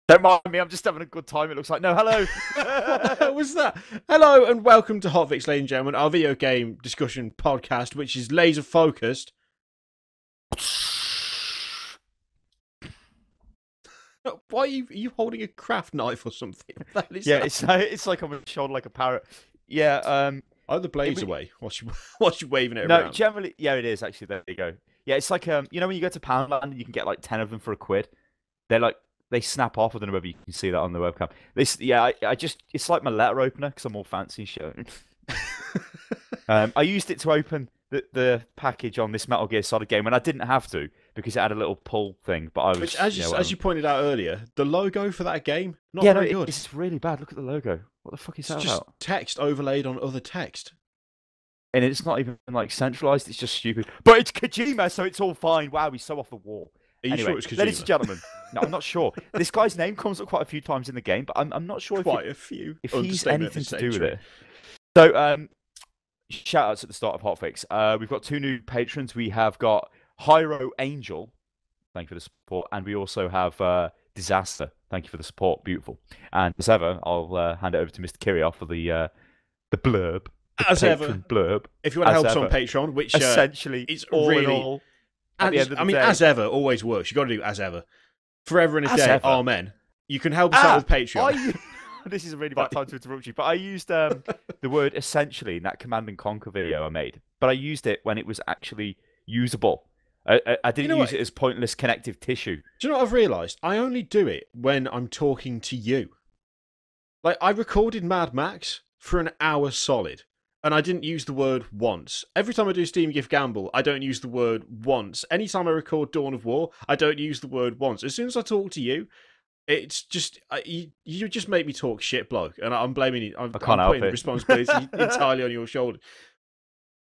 Don't mind me, I'm just having a good time. It looks like. No, hello. What the hell was that? Hello and welcome to HOTFIX, ladies and gentlemen, our video game discussion podcast, which is laser focused. Why are you holding a craft knife or something? What the hell is that? It's like I'm on my shoulder like a parrot. Yeah. Are the blades away? What's you waving it No, around? generally, yeah, it is actually. There you go. Yeah, it's like you know when you go to Poundland and you can get like 10 of them for £1. They're like they snap off. I don't know whether you can see that on the webcam. I just it's like my letter opener because I'm all fancy shit. I used it to open the package on this Metal Gear Solid game when I didn't have to because it had a little pull thing. But I was, Which, as you pointed out earlier, the logo for that game not yeah, very no, good. it's really bad. Look at the logo. What the fuck is that just about? text overlaid on other text. And it's not even like centralized. It's just stupid. But it's Kojima, so it's all fine. Wow, he's so off the wall. Are you Anyway, sure it's Kojima? ladies and gentlemen, no, I'm not sure. This guy's name comes up quite a few times in the game, but I'm not sure A few. if he's Understatement anything of the to do with century. it. So, shout outs at the start of HOTFIX. We've got 2 new patrons. We have got Hyro Angel. Thank you for the support. And we also have Disaster. Thank you for the support. Beautiful. And as ever, I'll hand it over to Mr. Kirioth for the blurb. As ever, blurb. If you want to help As us on ever. Patreon, which Essentially, it's all really, in all, at the end of the day. as ever always works. You got to do as ever, forever and a As day. ever. Amen. You can help us out with Patreon. This is a really bad time to interrupt you, but I used the word essentially in that Command and Conquer video I made, but I used it when it was actually usable. I didn't use it as pointless connective tissue. Do you know what I've realised? I only do it when I'm talking to you. Like, I recorded Mad Max for an hour solid, and I didn't use the word once. Every time I do Steam Gift Gamble, I don't use the word once. Anytime I record Dawn of War, I don't use the word once. As soon as I talk to you, it's just you just make me talk shit, bloke, and I'm blaming you. I'm can't help putting it. the responsibility entirely on your shoulder.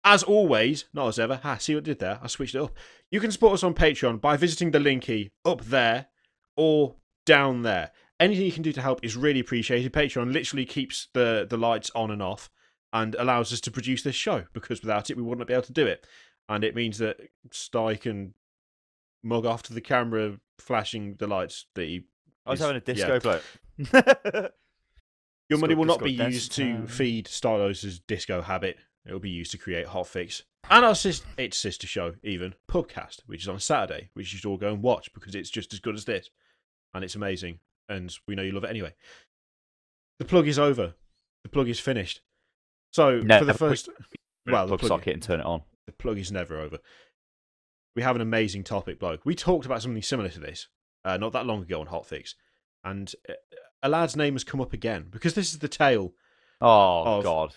As always, not as ever. See what I did there? I switched it up. You can support us on Patreon by visiting the linky up there or down there. Anything you can do to help is really appreciated. Patreon literally keeps the lights on and off and allows us to produce this show, because without it we wouldn't be able to do it. And it means that Sty can mug off to the camera flashing the lights that he... I was having a disco bloke. Your money will not be disco used dancing to time. feed Stylosa's disco habit. It will be used to create HOTFIX. And our its sister show, even, Pubcast, which is on Saturday, which you should all go and watch because it's just as good as this. And it's amazing. And we know you love it anyway. The plug is over. The plug is finished. So, for the first... Well, the plug socket and turn it on. The plug is never over. We have an amazing topic, bloke. We talked about something similar to this not that long ago on HOTFIX. And a lad's name has come up again, because this is the tale Oh, God.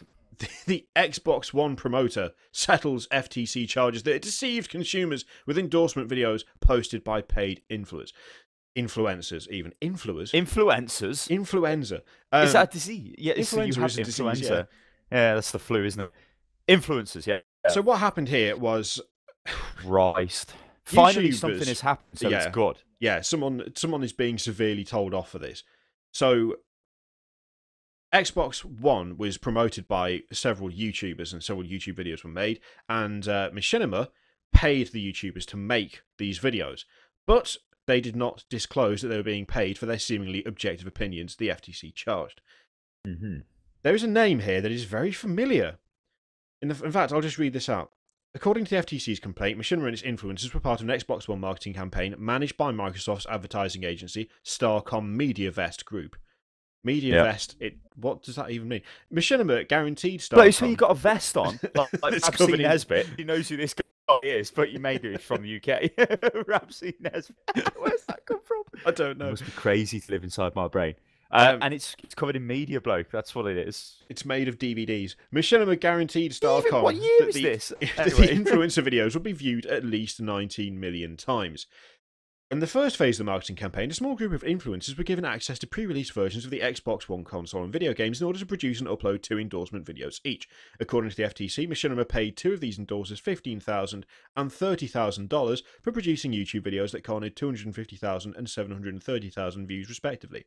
The Xbox One promoter settles FTC charges that it deceived consumers with endorsement videos posted by paid influencers. Influencers, even. Influencers? Influenza. Is that a disease? Yeah, influenza you have is a disease, influenza. Yeah, that's the flu, isn't it? Influencers, yeah. So what happened here was... Christ. Finally, YouTubers- something has happened, so it's good. Yeah, someone is being severely told off for this. So... Xbox One was promoted by several YouTubers, and several YouTube videos were made, and Machinima paid the YouTubers to make these videos, but they did not disclose that they were being paid for their seemingly objective opinions the FTC charged. Mm-hmm. There is a name here that is very familiar. In fact, I'll just read this out. According to the FTC's complaint, Machinima and its influencers were part of an Xbox One marketing campaign managed by Microsoft's advertising agency, Starcom MediaVest Group. MediaVest, what does that even mean? Machinima guaranteed Starcom. But so you got a vest on, like It's Rapsy covered in- Nesbitt. He knows who this guy is, but you maybe he's from the UK. Rapsy Nesbitt. Where's that come from? I don't It know. must be crazy to live inside my brain. And it's covered in media, bloke. That's what it is. It's made of DVDs. Machinima guaranteed Starcom What year that is the, this? that Anyway. the influencer videos would be viewed at least 19 million times. In the first phase of the marketing campaign, a small group of influencers were given access to pre-released versions of the Xbox One console and video games in order to produce and upload 2 endorsement videos each. According to the FTC, Machinima paid 2 of these endorsers $15,000 and $30,000 for producing YouTube videos that garnered 250,000 and 730,000 views respectively.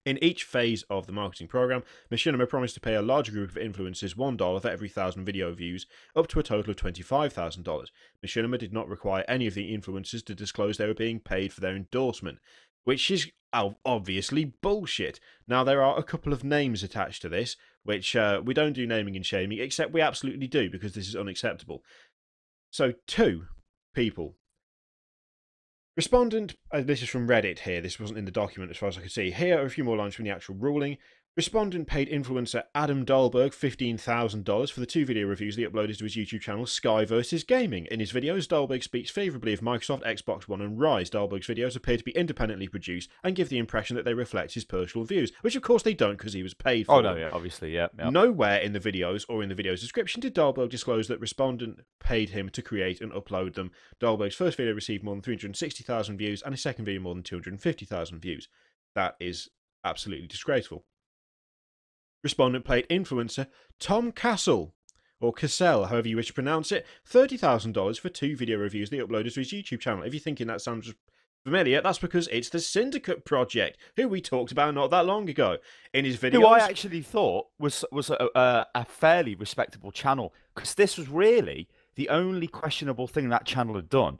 In each phase of the marketing program, Machinima promised to pay a larger group of influencers $1 for every 1,000 video views, up to a total of $25,000. Machinima did not require any of the influencers to disclose they were being paid for their endorsement, which is obviously bullshit. Now, there are a couple of names attached to this, which we don't do naming and shaming, except we absolutely do, because this is unacceptable. So, 2 people. Respondent, this is from Reddit here, this wasn't in the document as far as I could see. Here are a few more lines from the actual ruling. Respondent paid influencer Adam Dahlberg $15,000 for the 2 video reviews that he uploaded to his YouTube channel, Sky vs. Gaming. In his videos, Dahlberg speaks favourably of Microsoft, Xbox One and Rise. Dahlberg's videos appear to be independently produced and give the impression that they reflect his personal views, which of course they don't because he was paid for them. Oh, no, yeah, obviously, yeah. Nowhere in the videos or in the video's description did Dahlberg disclose that Respondent paid him to create and upload them. Dahlberg's first video received more than 360,000 views and his second video more than 250,000 views. That is absolutely disgraceful. Respondent paid influencer Tom Castle, or Cassell, however you wish to pronounce it, $30,000 for 2 video reviews they uploaded to his YouTube channel. If you're thinking that sounds familiar, that's because it's the Syndicate Project, who we talked about not that long ago. In his videos... Who I actually thought was a fairly respectable channel, because this was really the only questionable thing that channel had done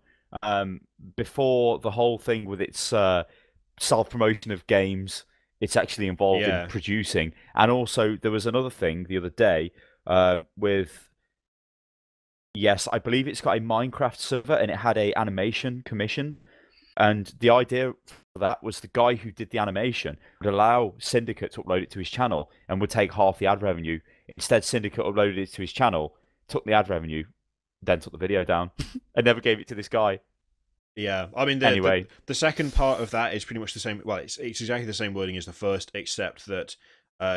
before the whole thing with its self-promotion of games. It's actually involved in producing. And also, there was another thing the other day with... Yes, I believe it's got a Minecraft server, and it had a animation commission. And the idea for that was the guy who did the animation would allow Syndicate to upload it to his channel and would take half the ad revenue. Instead, Syndicate uploaded it to his channel, took the ad revenue, then took the video down, and never gave it to this guy. Yeah, I mean, anyway, the second part of that is pretty much the same. Well, it's exactly the same wording as the first, except that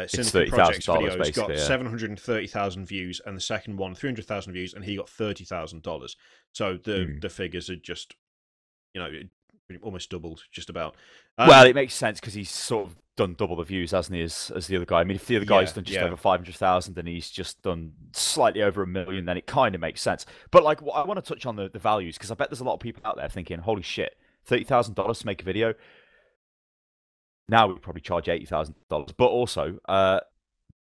Syndicate Project's videos got 730,000 views, and the second one 300,000 views, and he got $30,000. So the figures are just, almost doubled, just about. Well, it makes sense because he's sort of done double the views, hasn't he, as the other guy? I mean, if the other guy's done just over 500,000 and he's just done slightly over 1 million, then it kind of makes sense. But like, I want to touch on the values, because I bet there's a lot of people out there thinking, holy shit, $30,000 to make a video. Now we probably charge $80,000, but also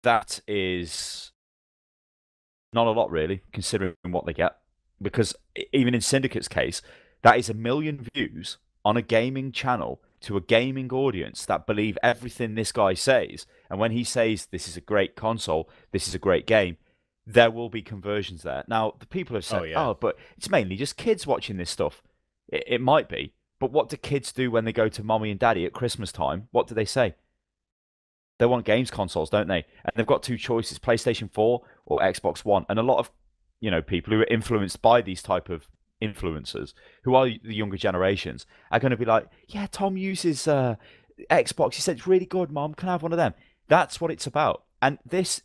that is not a lot really, considering what they get. Because even in Syndicate's case, that is 1 million views on a gaming channel to a gaming audience that believe everything this guy says. And when he says this is a great console, this is a great game, there will be conversions there. Now, the people have said, but it's mainly just kids watching this stuff. It might be. But what do kids do when they go to mommy and daddy at Christmas time? What do they say? They want games consoles, don't they? And they've got 2 choices, PlayStation 4 or Xbox One. And a lot of, people who are influenced by these type of influencers, who are the younger generations, are going to be like, yeah, Tom uses Xbox. He said it's really good, Mom. Can I have one of them? That's what it's about. And this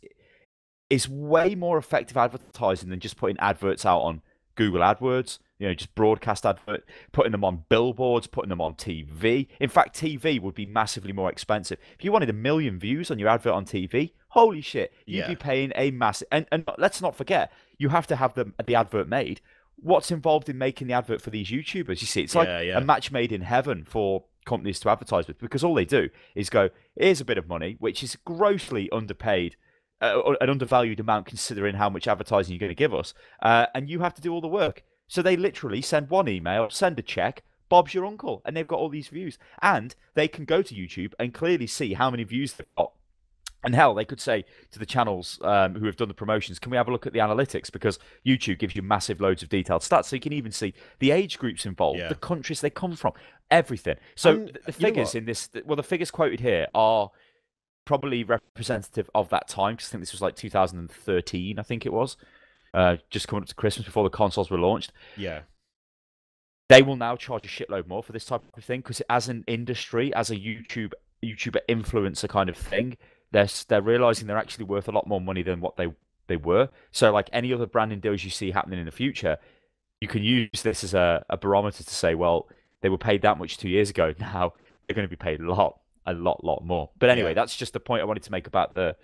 is way more effective advertising than just putting adverts out on Google AdWords, just broadcast advert, putting them on billboards, putting them on TV. In fact, TV would be massively more expensive. If you wanted 1 million views on your advert on TV, holy shit, you'd be paying a massive... And let's not forget, you have to have the advert made. What's involved in making the advert for these YouTubers? You see, it's like a match made in heaven for companies to advertise with, because all they do is go, here's a bit of money, which is grossly underpaid, an undervalued amount considering how much advertising you're going to give us, and you have to do all the work. So they literally send one email, send a check, Bob's your uncle, and they've got all these views. And they can go to YouTube and clearly see how many views they've got. And hell, they could say to the channels who have done the promotions, can we have a look at the analytics? Because YouTube gives you massive loads of detailed stats. So you can even see the age groups involved, the countries they come from, everything. So the figures in this, the figures quoted here are probably representative of that time, because I think this was like 2013, I think it was. Just coming up to Christmas before the consoles were launched. Yeah. They will now charge a shitload more for this type of thing, because as an industry, as a YouTuber influencer kind of thing, they're realizing they're actually worth a lot more money than what they were. So like any other branding deals you see happening in the future, you can use this as a barometer to say, well, they were paid that much 2 years ago. Now they're going to be paid a lot more. But anyway, that's just the point I wanted to make about the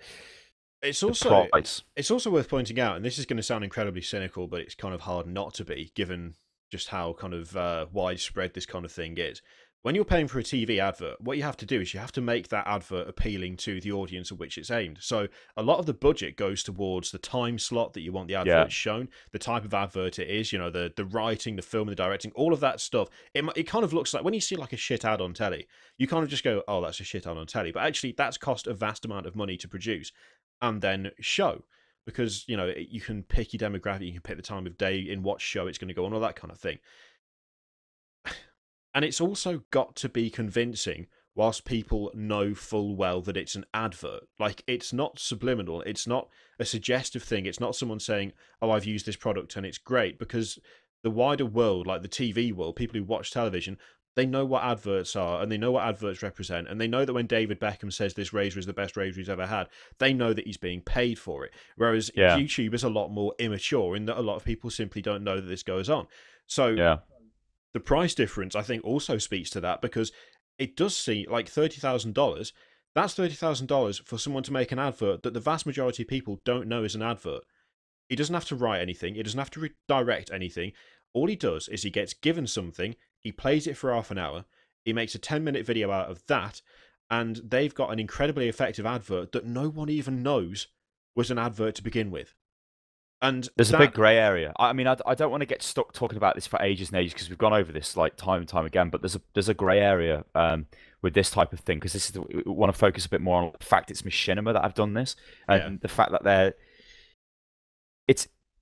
price. It's also worth pointing out, and this is going to sound incredibly cynical, but it's kind of hard not to be, given just how kind of widespread this kind of thing is. when you're paying for a TV advert, what you have to do is you have to make that advert appealing to the audience at which it's aimed. So a lot of the budget goes towards the time slot that you want the Yeah. advert shown, the type of advert it is, the writing, the film, the directing, all of that stuff. It kind of looks like when you see like a shit ad on telly, you kind of just go, oh, that's a shit ad on telly. But actually, that's cost a vast amount of money to produce and then show. Because, you can pick your demographic, you can pick the time of day, in what show it's going to go on, all that kind of thing. And it's also got to be convincing whilst people know full well that it's an advert. Like, it's not subliminal. It's not a suggestive thing. It's not someone saying, oh, I've used this product and it's great. Because the wider world, like the TV world, people who watch television, they know what adverts are and they know what adverts represent. And they know that when David Beckham says this razor is the best razor he's ever had, they know that he's being paid for it. Whereas YouTube is a lot more immature in that a lot of people simply don't know that this goes on. So the price difference, I think, also speaks to that, because it does seem like $30,000. That's $30,000 for someone to make an advert that the vast majority of people don't know is an advert. He doesn't have to write anything. He doesn't have to redirect anything. All he does is he gets given something, he plays it for half an hour, he makes a 10-minute video out of that, and they've got an incredibly effective advert that no one even knows was an advert to begin with. And there's a big grey area. I mean, I don't want to get stuck talking about this for ages and ages, because we've gone over this like time and time again. But there's a grey area with this type of thing, because we want to focus a bit more on the fact it's Machinima that have done this, and the fact that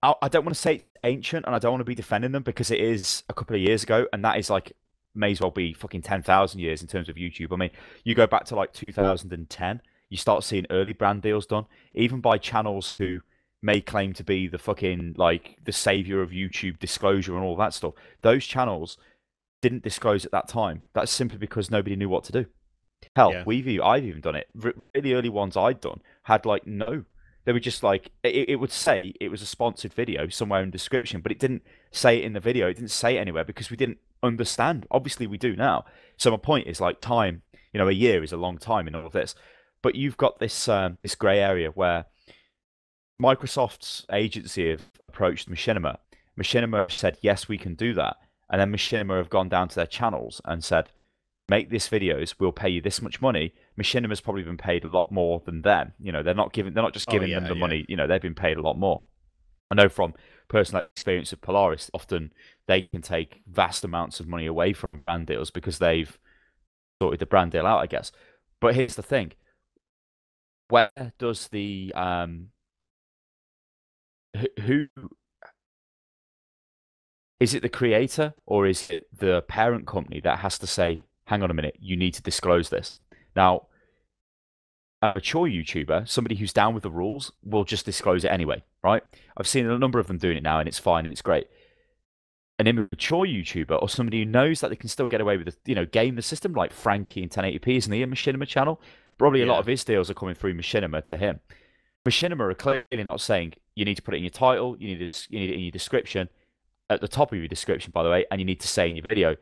I don't want to say it's ancient, and I don't want to be defending them, because it is a couple of years ago, and that is like may as well be fucking 10,000 years in terms of YouTube. I mean, you go back to like 2010, you start seeing early brand deals done, even by channels who may claim to be the fucking like the savior of YouTube disclosure and all that stuff. Those channels didn't disclose at that time. That's simply because nobody knew what to do. Hell, I've even done it. Really early ones I'd done had like no. They were just like it would say it was a sponsored video somewhere in the description, but it didn't say it in the video. It didn't say it anywhere because we didn't understand. Obviously, we do now. So my point is like time. A year is a long time in all of this, but you've got this this grey area where Microsoft's agency have approached Machinima. Machinima said, yes, we can do that. And then Machinima have gone down to their channels and said, make this videos, we'll pay you this much money. Machinima's probably been paid a lot more than them. They're not just giving them the money. They've been paid a lot more. I know from personal experience of Polaris, often they can take vast amounts of money away from brand deals because they've sorted the brand deal out, I guess. But here's the thing. Where does the who is it, the creator or is it the parent company that has to say, hang on a minute, you need to disclose this? Now, a mature YouTuber, somebody who's down with the rules, will just disclose it anyway, right? I've seen a number of them doing it now, and it's fine and it's great. An immature YouTuber or somebody who knows that they can still get away with game the system, like Frankie in 1080p, isn't he a Machinima channel? Probably a lot of his deals are coming through Machinima to him. Machinima are clearly not saying you need to put it in your title, you need it in your description, at the top of your description, by the way, and you need to say in your video.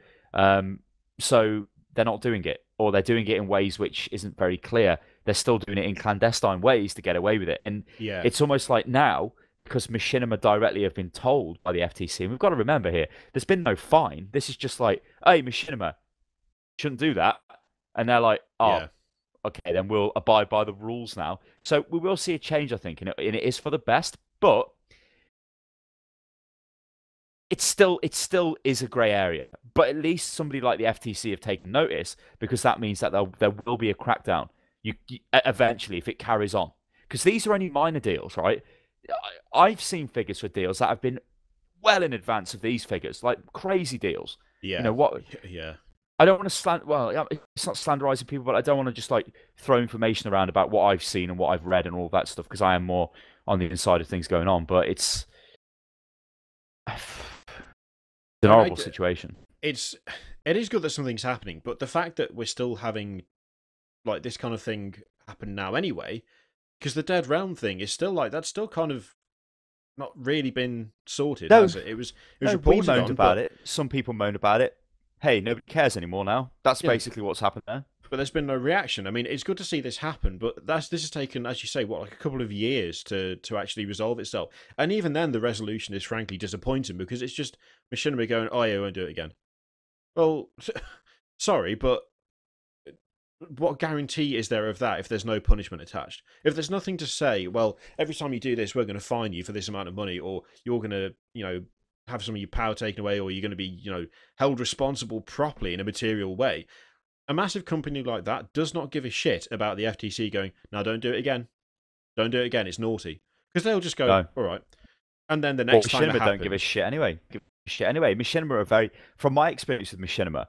So they're not doing it, or they're doing it in ways which isn't very clear. They're still doing it in clandestine ways to get away with it. And it's almost like now, because Machinima directly have been told by the FTC, and we've got to remember here, there's been no fine. This is just like, hey, Machinima, shouldn't do that. And they're like, oh, okay, then we'll abide by the rules now. So we will see a change, I think, and it is for the best, but it still is a grey area. But at least somebody like the FTC have taken notice, because that means that there will be a crackdown eventually if it carries on. Because these are only minor deals, right? I've seen figures for deals that have been well in advance of these figures, like crazy deals. Yeah. What? Yeah. I don't want to well, it's not slanderizing people, but I don't want to just like throw information around about what I've seen and what I've read and all that stuff, because I am more on the inside of things going on. But it's an horrible situation. It is good that something's happening, but the fact that we're still having like this kind of thing happen now anyway, because the Dead Realm thing is still like, that's still kind of not really been sorted, has it? It was reported we moaned about it. Some people moaned about it. Hey, nobody cares anymore now. That's basically what's happened there. But there's been no reaction. I mean, it's good to see this happen, but this has taken, as you say, like a couple of years to actually resolve itself. And even then, the resolution is frankly disappointing, because it's just Machinima going, oh yeah, we won't do it again. Well, sorry, but what guarantee is there of that if there's no punishment attached? If there's nothing to say, well, every time you do this, we're going to fine you for this amount of money, or you're going to, have some of your power taken away, or you're going to be, held responsible properly in a material way. A massive company like that does not give a shit about the FTC going, no, don't do it again. Don't do it again. It's naughty. Because they'll just go, No. all right. And then the Well, next time it Machinima happens... don't give a shit anyway. Machinima are very, from my experience with Machinima,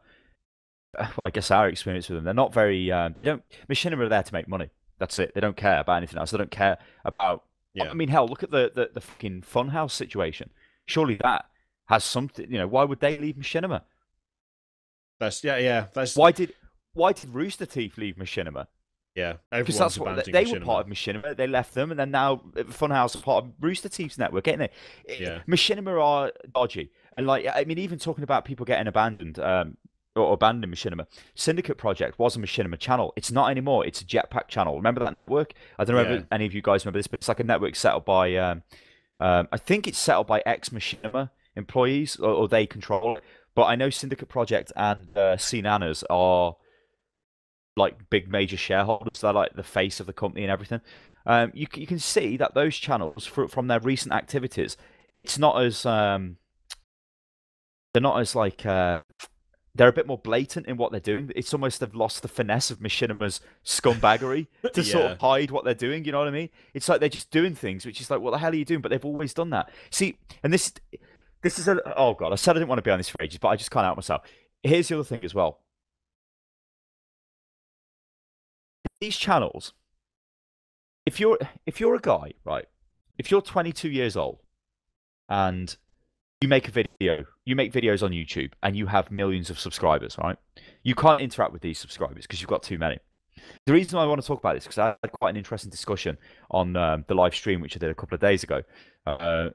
I guess our experience with them, they're not very. They don't. Machinima are there to make money. That's it. They don't care about anything else. They don't care about. Yeah. I mean, hell, look at the fucking Funhouse situation. Surely that has something. Why would they leave Machinima? That's That's Why did Rooster Teeth leave Machinima? Yeah, Because everyone's that's what abandoning they Machinima. were part of Machinima. They left them, and then now Funhouse is part of Rooster Teeth's network, ain't they? Yeah. Machinima are dodgy, and like I mean, even talking about people getting abandoned, or abandoning Machinima, Syndicate Project was a Machinima channel. It's not anymore. It's a Jetpack channel. Remember that network? I don't know Yeah. if any of you guys remember this, but it's like a network set up by, I think it's set up by ex-Machinima employees, or they control it. But I know Syndicate Project and CNANAs are like big major shareholders. They're like the face of the company and everything. You can see that those channels from their recent activities, it's not as they're not as like they're a bit more blatant in what they're doing. It's almost they've lost the finesse of Machinima's scumbaggery to sort of hide what they're doing. You know what I mean? It's like they're just doing things, which is like, what the hell are you doing? But they've always done that. See, and this is a, oh god, I said I didn't want to be on this for ages, but I just can't help myself. Here's the other thing as well. These channels, if you're a guy, right? If you're 22 years old and you make videos on YouTube and you have millions of subscribers, right? You can't interact with these subscribers because you've got too many. The reason I want to talk about this is because I had quite an interesting discussion on the live stream, which I did a couple of days ago. Well,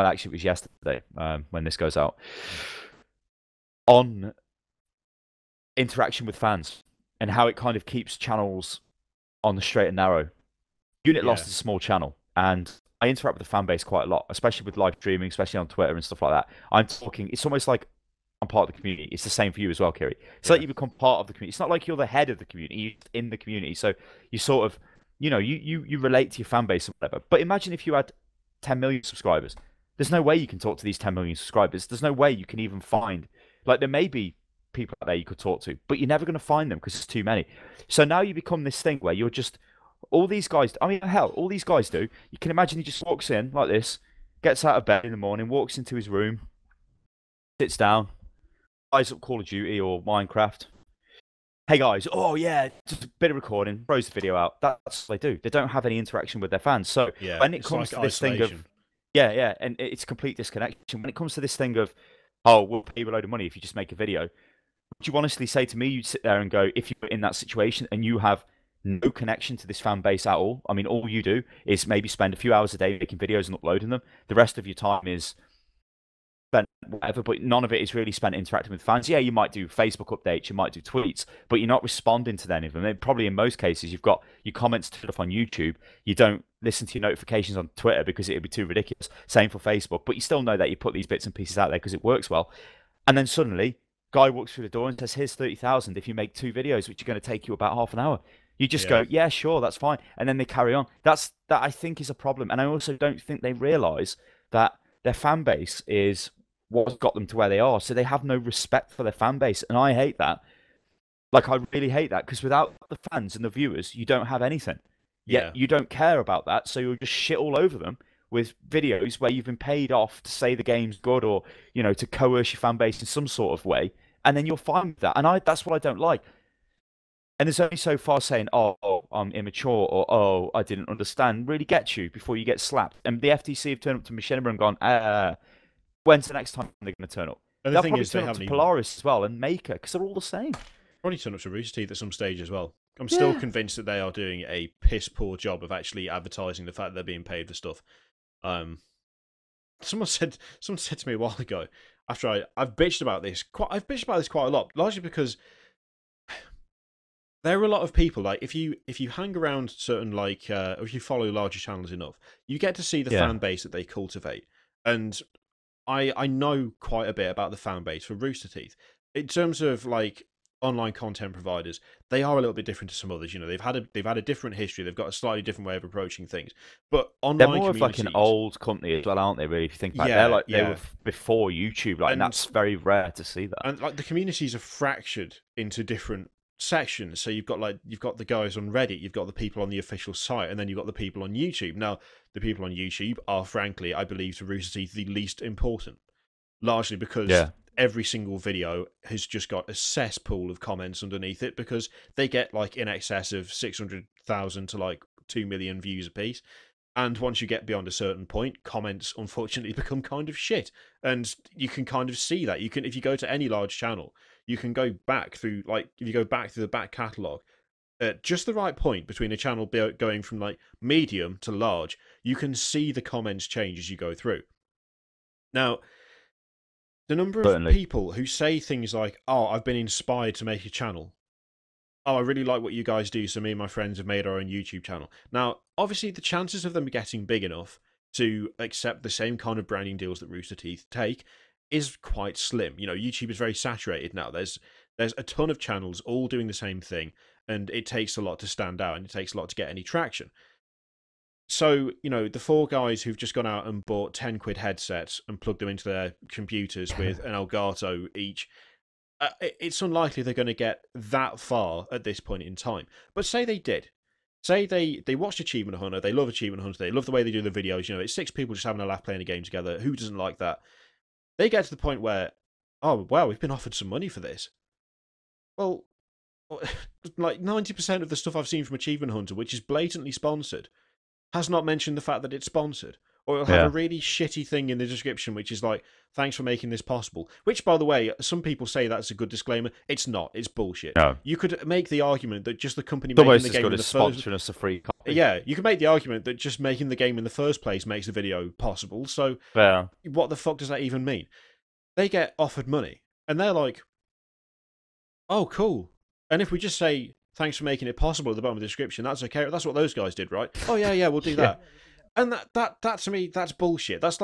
actually, it was yesterday when this goes out, on interaction with fans and how it kind of keeps channels on the straight and narrow. Unit Lost is a small channel, and I interact with the fan base quite a lot, especially with live streaming, especially on Twitter and stuff like that. I'm talking, it's almost like I'm part of the community. It's the same for you as well, Kiri. It's like you become part of the community. It's not like you're the head of the community, you're in the community. So you sort of, you relate to your fan base and whatever. But imagine if you had 10 million subscribers. There's no way you can talk to these 10 million subscribers. There's no way you can even find, like, there may be people out there you could talk to, but you're never going to find them because it's too many. So now you become this thing where you're just, all these guys, I mean, hell, all these guys do. You can imagine he just walks in like this, gets out of bed in the morning, walks into his room, sits down, fires up Call of Duty or Minecraft. Hey guys, oh yeah, just a bit of recording, throws the video out. That's what they do. They don't have any interaction with their fans. So when it comes to this thing of, and it's complete disconnection. When it comes to this thing of, oh, we'll pay you a load of money if you just make a video, would you honestly say to me, you'd sit there and go, if you were in that situation and you have no connection to this fan base at all, I mean, all you do is maybe spend a few hours a day making videos and uploading them. The rest of your time is spent whatever, but none of it is really spent interacting with fans. Yeah, you might do Facebook updates, you might do tweets, but you're not responding to any of them. And probably in most cases, you've got your comments turned off on YouTube. You don't listen to your notifications on Twitter because it would be too ridiculous. Same for Facebook, but you still know that you put these bits and pieces out there because it works well. And then suddenly, guy walks through the door and says, here's 30,000 if you make 2 videos, which are going to take you about half an hour. You just go, yeah, sure, that's fine. And then they carry on. That I think is a problem. And I also don't think they realise that their fan base is what's got them to where they are. So they have no respect for their fan base. And I hate that. Like, I really hate that, because without the fans and the viewers, you don't have anything. Yet you don't care about that. So you'll just shit all over them with videos where you've been paid off to say the game's good, or, to coerce your fan base in some sort of way. And then you're fine with that. And that's what I don't like. And there's only so far saying, oh, I'm immature, or, oh, I didn't understand, really gets you before you get slapped. And the FTC have turned up to Machinima and gone, when's the next time they're going to turn up? And They'll probably turn up to Polaris as well, and Maker, because they're all the same. Probably turn up to Rooster Teeth at some stage as well. I'm still convinced that they are doing a piss poor job of actually advertising the fact that they're being paid for stuff. Someone said to me a while ago, after I've bitched about this quite a lot, largely because there are a lot of people, like, if you hang around certain, like, or if you follow larger channels enough, you get to see the fan base that they cultivate. And I know quite a bit about the fan base for Rooster Teeth in terms of, like, online content providers, they are a little bit different to some others. You know, they've had a different history. They've got a slightly different way of approaching things. But They're online more of like an communities, old company as well, aren't they? Really, if you think about it, they're yeah, like they were yeah, before YouTube, like, and and that's very rare to see that. like the communities are fractured into different sections. So you've got the guys on Reddit, you've got the people on the official site, and then you've got the people on YouTube. Now, the people on YouTube are, frankly, I believe, to Rooster Teeth, the least important, largely because Yeah, every single video has just got a cesspool of comments underneath it, because they get like in excess of 600,000 to like 2 million views a piece. And once you get beyond a certain point, comments unfortunately become kind of shit. And you can kind of see that. You can, if you go to any large channel, you can go back through, like, if you go back through the back catalogue, at just the right point between a channel going from like medium to large, you can see the comments change as you go through. Now, the number of certainly. people who say things like, "Oh, I've been inspired to make a channel. Oh, I really like what you guys do, so me and my friends have made our own YouTube channel." Now, obviously, the chances of them getting big enough to accept the same kind of branding deals that Rooster Teeth take is quite slim. You know, YouTube is very saturated now. There's a ton of channels all doing the same thing, and it takes a lot to stand out, and it takes a lot to get any traction. So, you know, the four guys who've just gone out and bought 10 quid headsets and plugged them into their computers with an Elgato each, it's unlikely they're going to get that far at this point in time. But say they did. Say they watched Achievement Hunter, they love Achievement Hunter, they love the way they do the videos, you know, it's six people just having a laugh playing a game together. Who doesn't like that? They get to the point where, oh, wow, we've been offered some money for this. Well, like 90% of the stuff I've seen from Achievement Hunter, which is blatantly sponsored, has not mentioned the fact that it's sponsored. Or it'll have a Yeah. really shitty thing in the description, which is like, "Thanks for making this possible." Which, by the way, some people say that's a good disclaimer. It's not. It's bullshit. No. You could make the argument that just the company It's making almost the as game good in the as first... sponsoring us a free copy. Yeah, you could make the argument that just making the game in the first place makes the video possible. So Yeah. what the fuck does that even mean? They get offered money, and they're like, "Oh, cool." And if we just say, "Thanks for making it possible" at the bottom of the description, that's okay. That's what those guys did, right? "Oh, yeah, we'll do Yeah. that." And that to me, that's bullshit. That's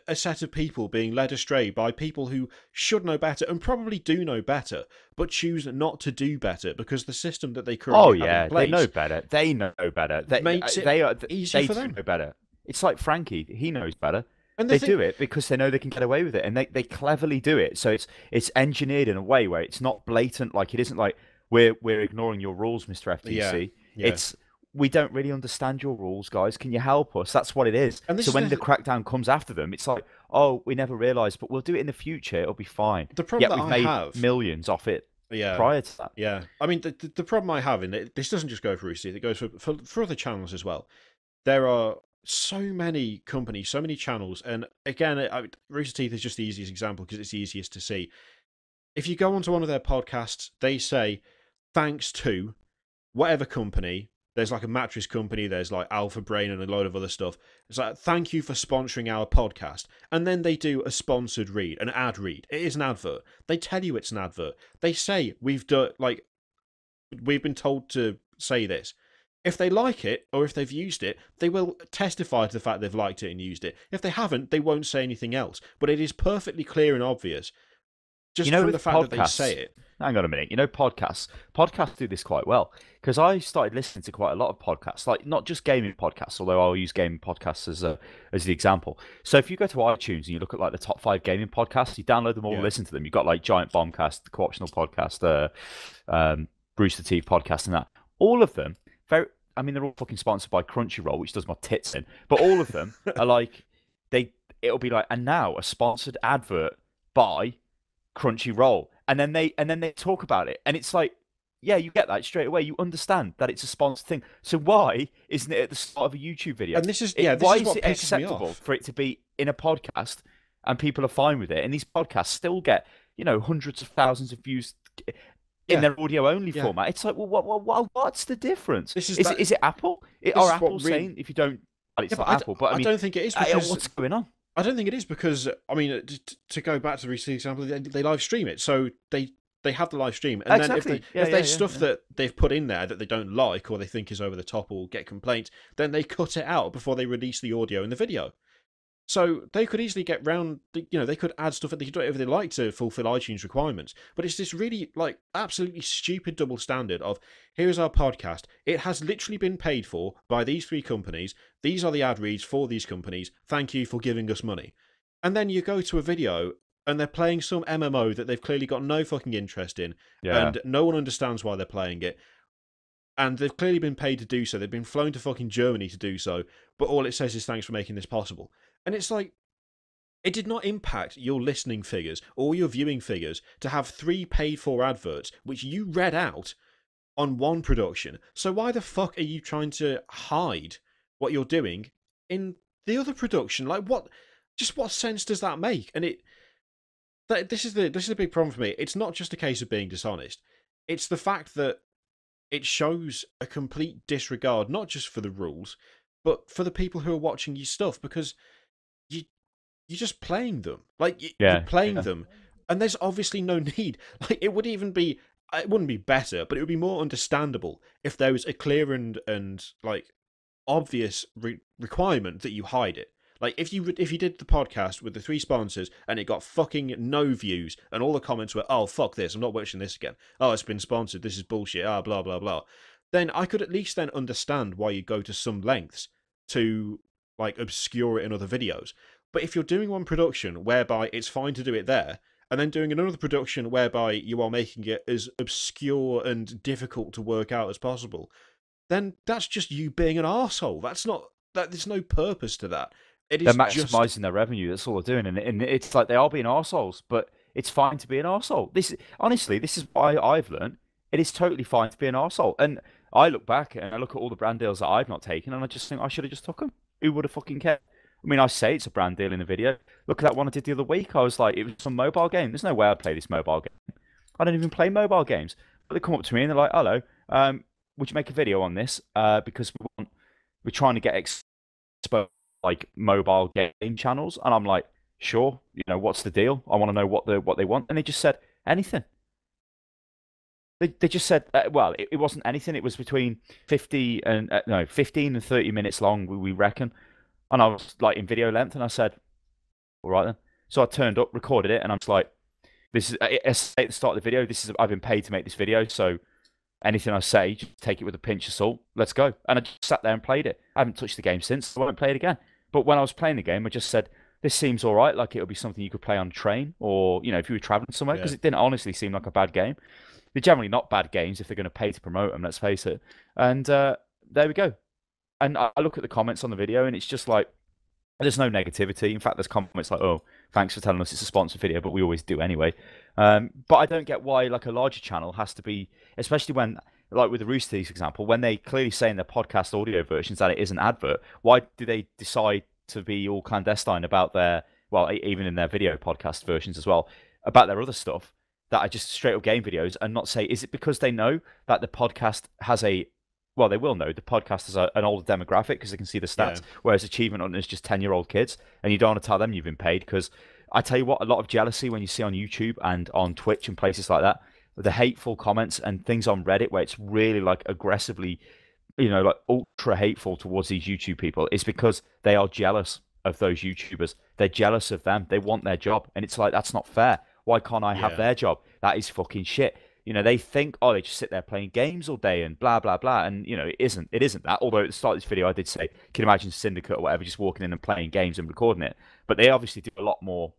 a set of people being led astray by people who should know better and probably do know better, but choose not to do better because the system that they Oh currently have yeah, in place they know better. They know better. makes it They are easier they for do them. know better. It's like Frankie. He knows better. And the They thing, do it because they know they can get away with it, and they cleverly do it. So it's engineered in a way where it's not blatant. Like, it isn't like we're ignoring your rules, Mr. yeah, FTC. yeah. It's, we don't really understand your rules, guys. Can you help us? That's what it is. And this So is when the crackdown comes after them, it's like, oh, we never realized, but we'll do it in the future. It'll be fine. the problem Yet that we've I made have. millions off it Yeah, prior to that. yeah. I mean, the problem I have in it, this doesn't just go for Rooster Teeth, it goes for other channels as well. There are so many companies, so many channels, and again, Rooster Teeth is just the easiest example because it's the easiest to see. If you go onto one of their podcasts, they say, "Thanks to whatever company." There's like a mattress company, there's like Alpha Brain and a load of other stuff. It's like, "Thank you for sponsoring our podcast." And then they do a sponsored read, an ad read. It is an advert. They tell you it's an advert. They say, we've been told to say this. If they like it, or if they've used it, they will testify to the fact they've liked it and used it. If they haven't, they won't say anything else. But it is perfectly clear and obvious, just from the With fact that they podcasts, say it. hang on a minute. Podcasts do this quite well, because I started listening to quite a lot of podcasts, like not just gaming podcasts, although I'll use gaming podcasts as the example. So if you go to iTunes and you look at like the top 5 gaming podcasts, you download them all, Yeah. listen to them. You've got like Giant Bombcast, the Co-optional Podcast, Brewster Teeth Podcast, and that. All of them, I mean, they're all fucking sponsored by Crunchyroll, which does my tits in. But all of them are like, it'll be like, and now a sponsored advert by Crunchyroll, and then they talk about it, and it's like, yeah, you get that straight away. You understand that it's a sponsored thing. So why isn't it at the start of a YouTube video? And this is why what is it pisses me acceptable off. for it to be in a podcast and people are fine with it? And these podcasts still get, hundreds of thousands of views in their audio only format. It's like, well, what's the difference? Is it Apple? Are Apple saying if you don't, it's not Apple? But I mean, don't think it is, because what's going on? I don't think it is, because I mean, to go back to the recent example, they live stream it, so they have the live stream, and Exactly. then if there's stuff that they've put in there that they don't like or they think is over the top or get complaints, then they cut it out before they release the audio and the video. So they could easily get round, they could add stuff that they could do whatever they like to fulfill iTunes requirements. But it's this really, like, absolutely stupid double standard of, here's our podcast. It has literally been paid for by these 3 companies. These are the ad reads for these companies. Thank you for giving us money. And then you go to a video and they're playing some MMO that they've clearly got no fucking interest in. Yeah. And no one understands why they're playing it. And they've clearly been paid to do so. They've been flown to fucking Germany to do so. But all it says is thanks for making this possible. And it's like, it did not impact your listening figures or your viewing figures to have 3 paid for adverts, which you read out on one production. So why the fuck are you trying to hide what you're doing in the other production? Like, what sense does that make? And this is the big problem for me. It's not just a case of being dishonest. It's the fact that it shows a complete disregard, not just for the rules, but for the people who are watching your stuff, because you're just playing them. Like, you're playing them, and there's obviously no need. Like, it wouldn't be better, but it would be more understandable if there was a clear and like obvious requirement that you hide it. Like, if you did the podcast with the 3 sponsors and it got fucking no views and all the comments were, oh, fuck this, I'm not watching this again. Oh, it's been sponsored, this is bullshit, blah, blah, blah. Then I could at least then understand why you go to some lengths to, like, obscure it in other videos. But if you're doing one production whereby it's fine to do it there, and then doing another production whereby you are making it as obscure and difficult to work out as possible, then that's just you being an arsehole. There's no purpose to that. They're maximising their revenue. That's all they're doing, and it's like they are being arseholes, but it's fine to be an arsehole. This is why I've learned. It is totally fine to be an arsehole. And I look back and I look at all the brand deals that I've not taken, and I just think I should have just took them. Who would have fucking cared? I mean, I say it's a brand deal in a video. Look at that one I did the other week. I was like, it was some mobile game. There's no way I'd play this mobile game. I don't even play mobile games. But they come up to me and they're like, hello, would you make a video on this? Because we're trying to get exposed like mobile game channels. And I'm like, sure, what's the deal? I want to know what they want. And they just said, anything. They just said, well, it wasn't anything. It was between 15 and 30 minutes long, we reckon. And I was like in video length, and I said, all right then. So I turned up, recorded it, and I'm just like, this is, at the start of the video, I've been paid to make this video, so anything I say, just take it with a pinch of salt. Let's go. And I just sat there and played it. I haven't touched the game since. I won't play it again. But when I was playing the game, I just said, this seems all right. Like, it'll be something you could play on a train, or, if you were traveling somewhere, because it didn't honestly seem like a bad game. They're generally not bad games if they're going to pay to promote them, let's face it. And there we go. And I look at the comments on the video, and it's just like, there's no negativity. In fact, there's comments like, oh, thanks for telling us it's a sponsored video, but we always do anyway. But I don't get why, like, a larger channel has to be, especially when, like with the Rooster Teeth example, when they clearly say in their podcast audio versions that it is an advert, why do they decide to be all clandestine about their, well, even in their video podcast versions as well, about their other stuff that are just straight up game videos, and not say, is it because they know that the podcast has well, they will know the podcast is an older demographic because they can see the stats, whereas Achievement Hunter is just 10-year-old kids, and you don't want to tell them you've been paid, because I tell you what, a lot of jealousy when you see on YouTube and on Twitch and places like that, the hateful comments and things on Reddit where it's really like aggressively, like ultra hateful towards these YouTube people, is because they are jealous of those YouTubers. They're jealous of them. They want their job, and it's like, that's not fair. Why can't I have their job? That is fucking shit. They think, oh, they just sit there playing games all day and blah, blah, blah. And, it isn't that. Although at the start of this video, I did say, can you imagine Syndicate or whatever just walking in and playing games and recording it? But they obviously do a lot more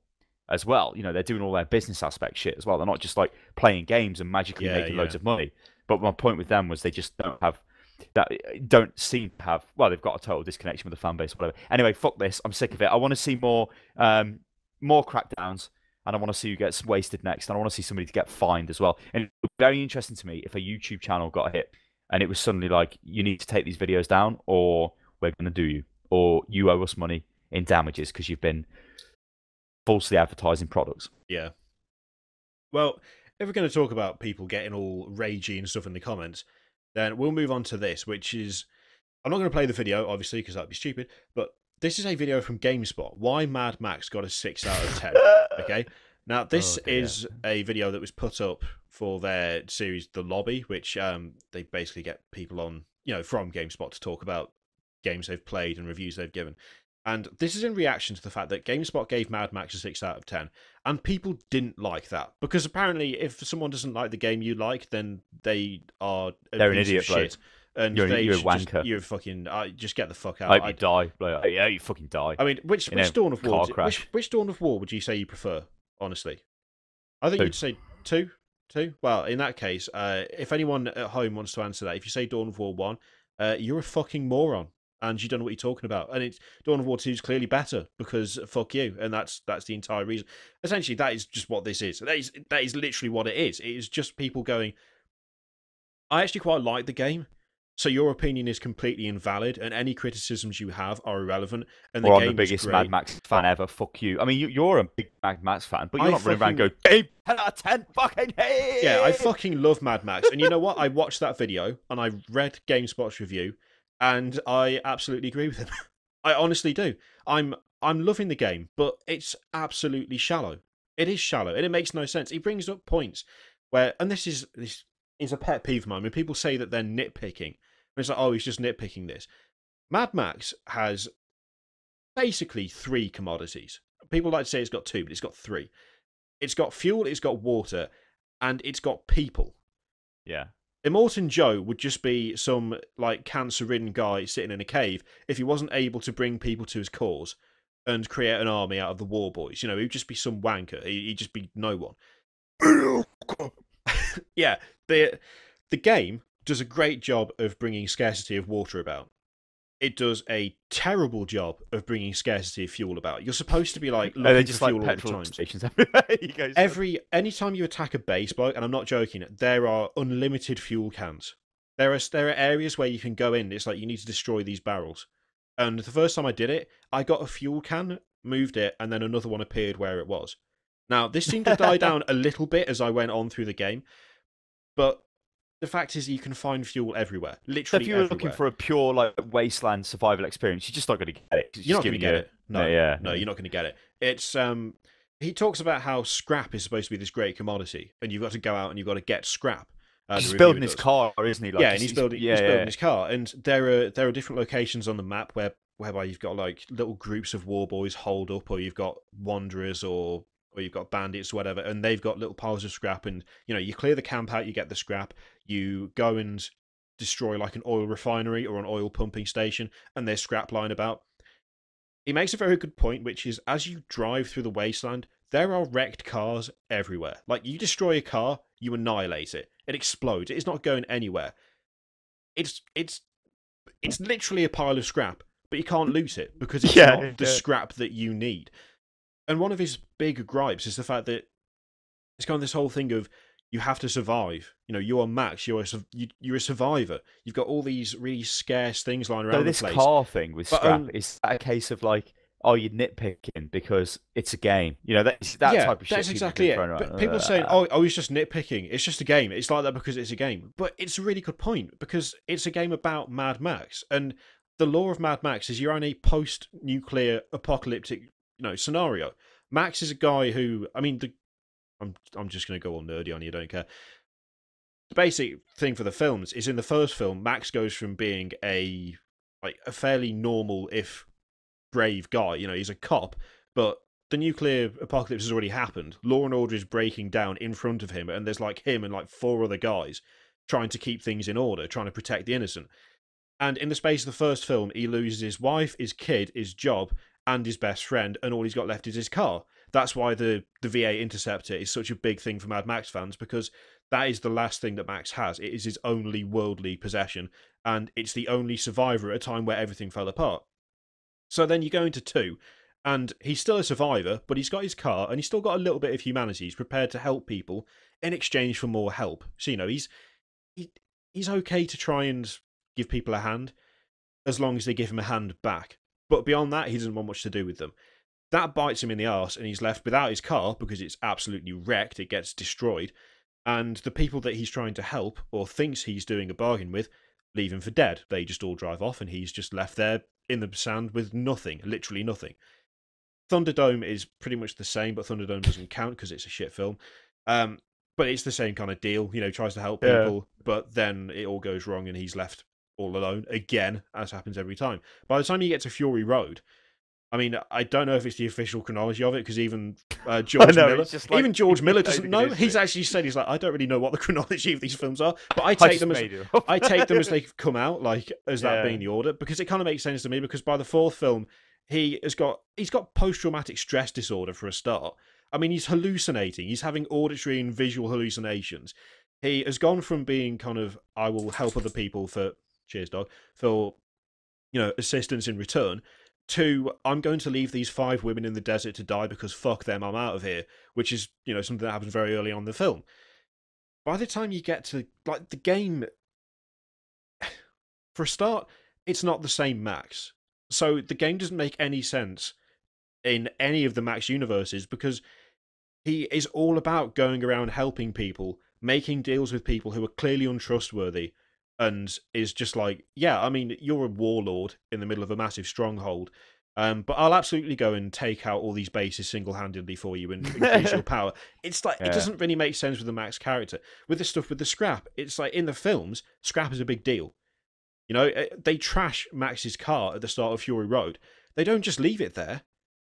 as well. They're doing all their business aspect shit as well. They're not just like playing games and magically making loads of money. But my point with them was they just don't seem to have, well, they've got a total disconnection with the fan base or whatever. Anyway, fuck this. I'm sick of it. I want to see more crackdowns. And I want to see who gets wasted next. And I want to see somebody to get fined as well. And it would be very interesting to me if a YouTube channel got hit and it was suddenly like, you need to take these videos down, or we're going to do you, or you owe us money in damages because you've been falsely advertising products. Yeah. Well, if we're going to talk about people getting all ragey and stuff in the comments, then we'll move on to this, which is, I'm not going to play the video, obviously, because that'd be stupid, but this is a video from GameSpot. Why Mad Max got a 6 out of 10. Okay. Now, this is a video that was put up for their series, The Lobby, which they basically get people on, from GameSpot to talk about games they've played and reviews they've given. And this is in reaction to the fact that GameSpot gave Mad Max a 6 out of 10, and people didn't like that because apparently, if someone doesn't like the game you like, then they are They're an piece idiot, of shit, and you're they a should just wanker. you're fucking just get the fuck I out. hope you die. Like, yeah, you fucking die. I mean, which In a Dawn of War? car crash. Which Dawn of War would you say you prefer? Honestly, I think 2. you'd say two. Two. Well, in that case, if anyone at home wants to answer that, if you say Dawn of War 1, you're a fucking moron. And you don't know what you're talking about. And it's Dawn of War 2 is clearly better because fuck you. And that's the entire reason. Essentially, that is just what this is. That is literally what it is. It is just people going, I actually quite like the game. So your opinion is completely invalid, and any criticisms you have are irrelevant. And the Or game I'm the biggest is great. Mad Max fan ever. Fuck you. I mean, you're a big Mad Max fan, but you're I not running around fucking- going, game 10 out of 10, fucking hey! Yeah, I fucking love Mad Max. And you know what? I watched that video and I read GameSpot's review, and I absolutely agree with him. I honestly do. I'm loving the game, but it's absolutely shallow. It is shallow, and it makes no sense. He brings up points where, and this is a pet peeve of mine, when people say that they're nitpicking. And it's like, oh, he's just nitpicking this. Mad Max has basically 3 commodities. People like to say it's got 2, but it's got 3. It's got fuel, it's got water, and it's got people. Yeah. Immortan Joe would just be some like cancer-ridden guy sitting in a cave if he wasn't able to bring people to his cause and create an army out of the war boys. You know, he'd just be some wanker. He'd just be no one. Yeah, the game does a great job of bringing scarcity of water about. It does a terrible job of bringing scarcity of fuel about. You're supposed to be like looking They're just for like fuel all the petrol time. stations everywhere. Anytime you attack a base bloke, and I'm not joking, there are unlimited fuel cans. There are areas where you can go in. It's like you need to destroy these barrels. And the first time I did it, I got a fuel can, moved it, and then another one appeared where it was. Now this seemed to die down a little bit as I went on through the game, but the fact is you can find fuel everywhere, So literally if you were everywhere. looking for a pure like wasteland survival experience, you're just not going to get it. You're not going to get it. No, yeah. no, you're not going to get it. It's he talks about how scrap is supposed to be this great commodity, and you've got to go out and you've got to get scrap. He's building his car, isn't he? Like, yeah, and he's building his car, and there are different locations on the map whereby you've got like little groups of war boys holed up, or you've got wanderers, or you've got bandits, or whatever, and they've got little piles of scrap, and you know you clear the camp out, you get the scrap, you go and destroy like an oil refinery or an oil pumping station, and there's scrap lying about. He makes a very good point, which is as you drive through the wasteland, there are wrecked cars everywhere. Like you destroy a car, you annihilate it. It explodes. It is not going anywhere. It's literally a pile of scrap, but you can't loot it because it's not the scrap that you need. And one of his big gripes is the fact that it's kind of this whole thing of you have to survive. You know, you're Max. You're a survivor. You've got all these really scarce things lying around the place. So this car thing with scrap, is that a case of like, oh, you're nitpicking because it's a game? You know, that type of shit. That's exactly it. But people are saying, oh, he's just nitpicking. It's just a game. It's like that because it's a game. But it's a really good point because it's a game about Mad Max, and the lore of Mad Max is you're on a post-nuclear apocalyptic, scenario. Max is a guy who, I mean, I'm just going to go all nerdy on you, don't care. The basic thing for the films is in the first film, Max goes from being a fairly normal, if brave guy. You know, he's a cop, but the nuclear apocalypse has already happened. Law and order is breaking down in front of him, and there's like him and like 4 other guys trying to keep things in order, trying to protect the innocent. And in the space of the first film, he loses his wife, his kid, his job, and his best friend, and all he's got left is his car. That's why the V8 Interceptor is such a big thing for Mad Max fans, because that is the last thing that Max has. It is his only worldly possession, and it's the only survivor at a time where everything fell apart. So then you go into 2, and he's still a survivor, but he's got his car, and he's still got a little bit of humanity. He's prepared to help people in exchange for more help. So, he's okay to try and give people a hand, as long as they give him a hand back. But beyond that, he doesn't want much to do with them. That bites him in the arse, and he's left without his car because it's absolutely wrecked. It gets destroyed. And the people that he's trying to help, or thinks he's doing a bargain with, leave him for dead. They just all drive off, and he's just left there in the sand with nothing, literally nothing. Thunderdome is pretty much the same, but Thunderdome doesn't count because it's a shit film. But it's the same kind of deal. Tries to help people, but then it all goes wrong, and he's left all alone again, as happens every time. By the time you get to Fury Road, I mean, I don't know if it's the official chronology of it, because even I George know, Miller, it's just like even George Miller don't doesn't even know. listen to He's it. actually said, he's like, I don't really know what the chronology of these films are, but I just made it up. I take them as they've come out, like as that Yeah. being the order, because it kind of makes sense to me. Because by the fourth film, he's got post traumatic stress disorder for a start. I mean, he's hallucinating. He's having auditory and visual hallucinations. He has gone from being kind of, I will help other people for, cheers, dog, for, assistance in return, to, I'm going to leave these 5 women in the desert to die because fuck them, I'm out of here, which is, something that happens very early on in the film. By the time you get to, like, the game, for a start, it's not the same Max. So the game doesn't make any sense in any of the Max universes, because he is all about going around helping people, making deals with people who are clearly untrustworthy, and is just like, yeah, I mean, you're a warlord in the middle of a massive stronghold, but I'll absolutely go and take out all these bases single-handedly for you and increase your power. It's like, it Yeah. doesn't really make sense with the Max character. With the stuff with the scrap, it's like, in the films, scrap is a big deal. They trash Max's car at the start of Fury Road. They don't just leave it there.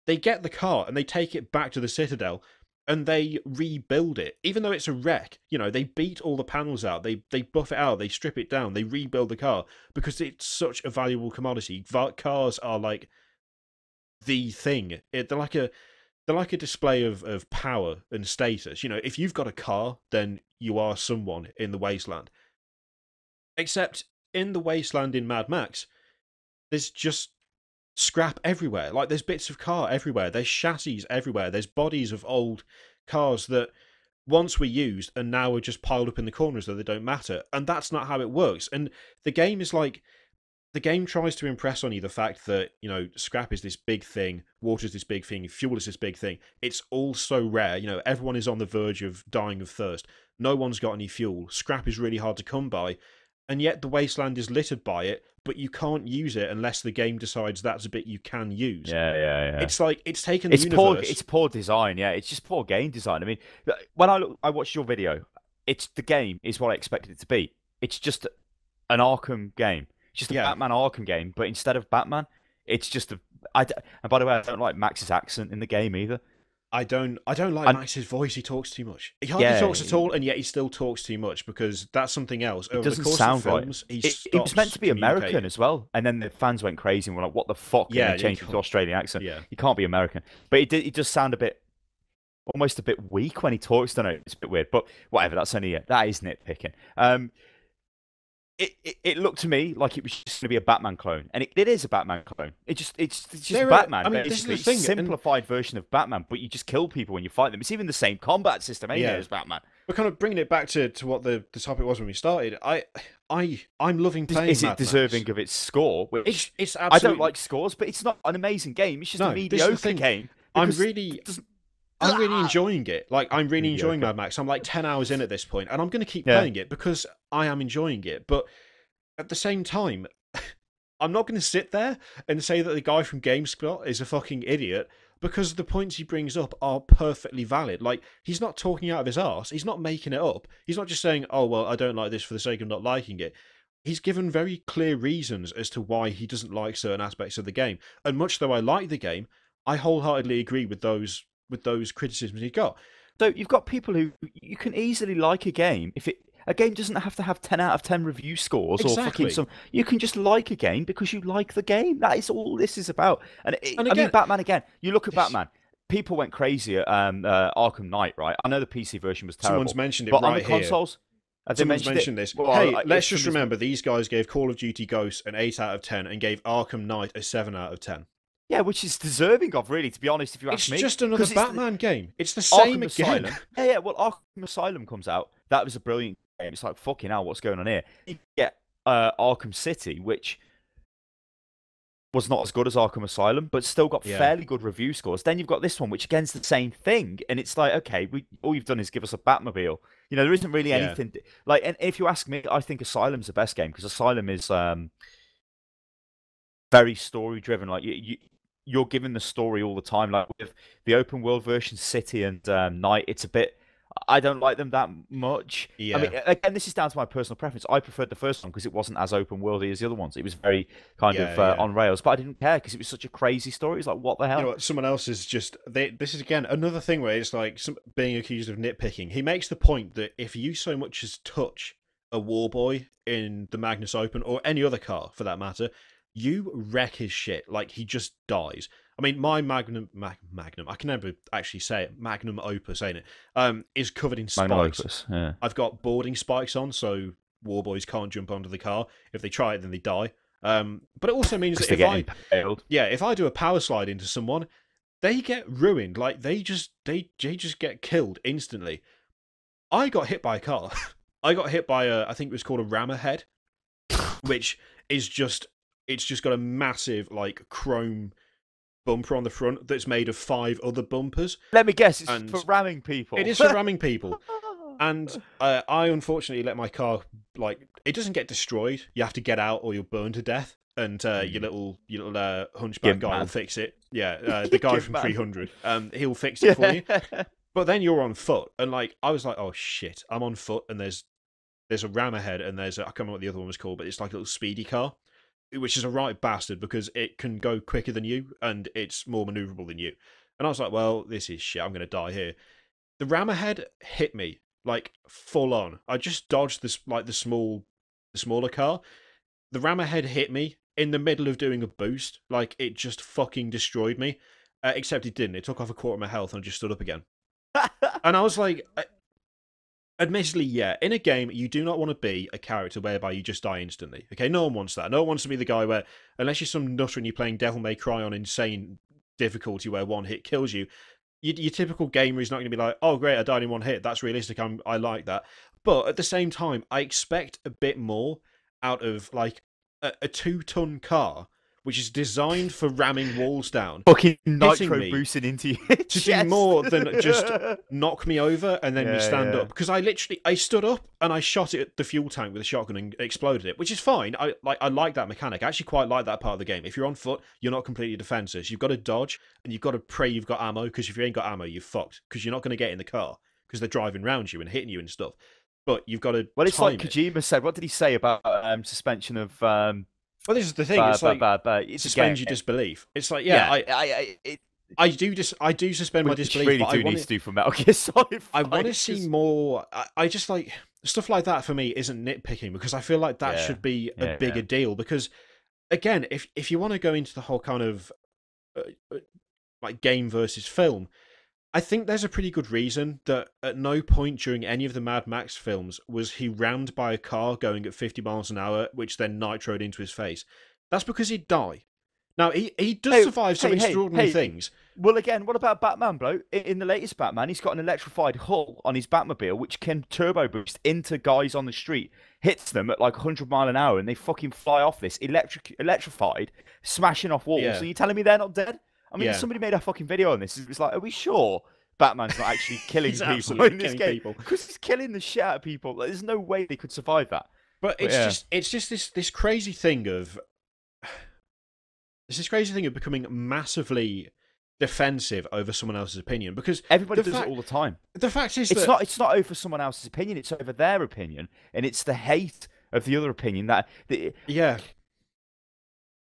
They get the car and they take it back to the Citadel, and they rebuild it, even though it's a wreck. They beat all the panels out, they buff it out, they strip it down, they rebuild the car, because it's such a valuable commodity. Cars are like the thing. They're like a display of power and status. If you've got a car, then you are someone in the wasteland. Except in the wasteland in Mad Max, there's just scrap everywhere. Like, there's bits of car everywhere. There's chassis everywhere. There's bodies of old cars that once were used and now are just piled up in the corners that they don't matter. And that's not how it works. And the game is like, the game tries to impress on you the fact that, scrap is this big thing, water is this big thing, fuel is this big thing. It's all so rare. Everyone is on the verge of dying of thirst. No one's got any fuel. Scrap is really hard to come by. And yet the wasteland is littered by it, but you can't use it unless the game decides that's a bit you can use. Yeah. It's like, it's taken the universe. It's poor design. Yeah, it's just poor game design. I mean, I watched your video, the game is what I expected it to be. It's just an Arkham game. It's just a Batman Arkham game, but instead of Batman, it's just a. And by the way, I don't like Max's accent in the game either. I don't like Max's voice. He talks too much. He hardly talks at all, and yet he still talks too much, because that's something else. It doesn't sound right. It was meant to be American as well, and then the fans went crazy and were like, "What the fuck?" And they changed it to Australian accent. Yeah. He can't be American, but it does sound almost a bit weak when he talks. I don't know, it's a bit weird, but whatever. That is nitpicking. It looked to me like it was just going to be a Batman clone, and it is a Batman clone. It's just Batman. I mean, this is the thing. Simplified version of Batman, but you just kill people when you fight them. It's even the same combat system, as Batman. We're kind of bringing it back to what the topic was when we started. I'm loving playing. Is Mad it deserving Max. of its score? Which it's absolutely. I don't like scores, but it's not an amazing game. It's just a mediocre game. I'm really enjoying it. Like, I'm really enjoying Mad Max. I'm like 10 hours in at this point, and I'm going to keep playing it because I am enjoying it. But at the same time, I'm not going to sit there and say that the guy from GameSpot is a fucking idiot, because the points he brings up are perfectly valid. Like, he's not talking out of his arse. He's not making it up. He's not just saying, oh, well, I don't like this for the sake of not liking it. He's given very clear reasons as to why he doesn't like certain aspects of the game. And much though I like the game, I wholeheartedly agree with those criticisms he got. So you've got people who, you can easily like a game if a game doesn't have to have 10 out of 10 review scores or fucking some. You can just like a game because you like the game. That is all this is about. And again, I mean, Batman again. You look at Batman. People went crazy at Arkham Knight, right? I know the PC version was terrible. Someone's mentioned it but right on the consoles, here. Someone's mentioned this. Well, hey, let's just remember, these guys gave Call of Duty Ghosts an 8 out of 10 and gave Arkham Knight a 7 out of 10. Yeah, which is deserving of, really, to be honest, if you ask me. It's just another Batman game. It's the same Arkham again. Yeah, well, Arkham Asylum comes out. That was a brilliant game. It's like, fucking hell, what's going on here? You get Arkham City, which was not as good as Arkham Asylum, but still got fairly good review scores. Then you've got this one, which again's the same thing, and it's like, okay, all you've done is give us a Batmobile. There isn't really anything like. And if you ask me, I think Asylum's the best game, because Asylum is very story driven. Like you're given the story all the time. Like with the open world version, City and Night, it's a bit. I don't like them that much. I mean, Yeah, again, this is down to my personal preference. I preferred the first one because it wasn't as open worldy as the other ones. It was very kind of yeah. on rails, but I didn't care because it was such a crazy story. It's like, what the You know hell? what? Someone else is just. This is again another thing where it's like being accused of nitpicking. He makes the point that if you so much as touch a Warboy in the Magnus Open or any other car for that matter, you wreck his shit. Like he just dies. I mean, my Magnum, I can never actually say it. Magnum Opus, ain't it? Is covered in Magnum spikes. Opus, yeah. I've got boarding spikes on, so Warboys can't jump onto the car. If they try it, then they die. But it also means Because that they get impaled. if I do a power slide into someone, they get ruined. Like they just get killed instantly. I got hit by a car. I got hit by I think it was called a rammer head, which is it's just got a massive like chrome bumper on the front that's made of 5 other bumpers. Let me guess, it's And for ramming people. it is for ramming people. And I unfortunately let my car, like, it doesn't get destroyed. You have to get out or you'll burn to death. And your little hunchback guy will fix it. Yeah, the guy from 300. He'll fix it for you. But then you're on foot, and like I was like, oh shit, I'm on foot, and there's a ram ahead, and I can't remember what the other one was called, but it's like a little speedy car, which is a right bastard because it can go quicker than you and it's more maneuverable than you. And I was like, well, this is shit. I'm gonna die here. The ram ahead hit me like full on. I just dodged this like the smaller car. The ram ahead hit me in the middle of doing a boost. Like it just fucking destroyed me. Except it didn't. It took off a quarter of my health and I just stood up again. And I was like, admittedly, yeah, in a game, you do not want to be a character whereby you just die instantly. Okay, no one wants that. No one wants to be the guy where, unless you're some nutter and you're playing Devil May Cry on insane difficulty where one hit kills you, your typical gamer is not going to be like, oh, great, I died in one hit. That's realistic. I like that. But at the same time, I expect a bit more out of like a 2-ton car which is designed for ramming walls down, fucking nitro me boosting into you to do more than just knock me over and then me stand up. Because I stood up and I shot it at the fuel tank with a shotgun and exploded it, which is fine. I like that mechanic. I actually quite like that part of the game. If you're on foot, you're not completely defenseless. You've got to dodge and you've got to pray you've got ammo, because if you ain't got ammo, you're fucked, because you're not going to get in the car because they're driving around you and hitting you and stuff. But you've got to. Well, it's like Kojima said. What did he say about suspension of? Well, this is the thing. It's like suspend your disbelief. It's like I do suspend my disbelief. Really but do need to do for Metal Gear Solid 5. I want to see more. I just like stuff like that. For me, isn't nitpicking, because I feel like that should be a bigger deal. Because again, if you want to go into the whole kind of like game versus film, I think there's a pretty good reason that at no point during any of the Mad Max films was he rammed by a car going at 50 miles an hour, which then nitroed into his face. That's because he'd die. Now, he does survive some extraordinary things. Well, again, what about Batman, bro? In the latest Batman, he's got an electrified hull on his Batmobile, which can turbo boost into guys on the street, hits them at like 100 mile an hour, and they fucking fly off this electrified, smashing off walls. Yeah. So you're telling me they're not dead? I mean, somebody made a fucking video on this. It's like, are we sure Batman's not actually killing people in this game? Because he's killing the shit out of people. Like, there's no way they could survive that. But it's just this crazy thing of becoming massively defensive over someone else's opinion, because everybody does it all the time. The fact is it's not over someone else's opinion. It's over their opinion, and it's the hate of the other opinion that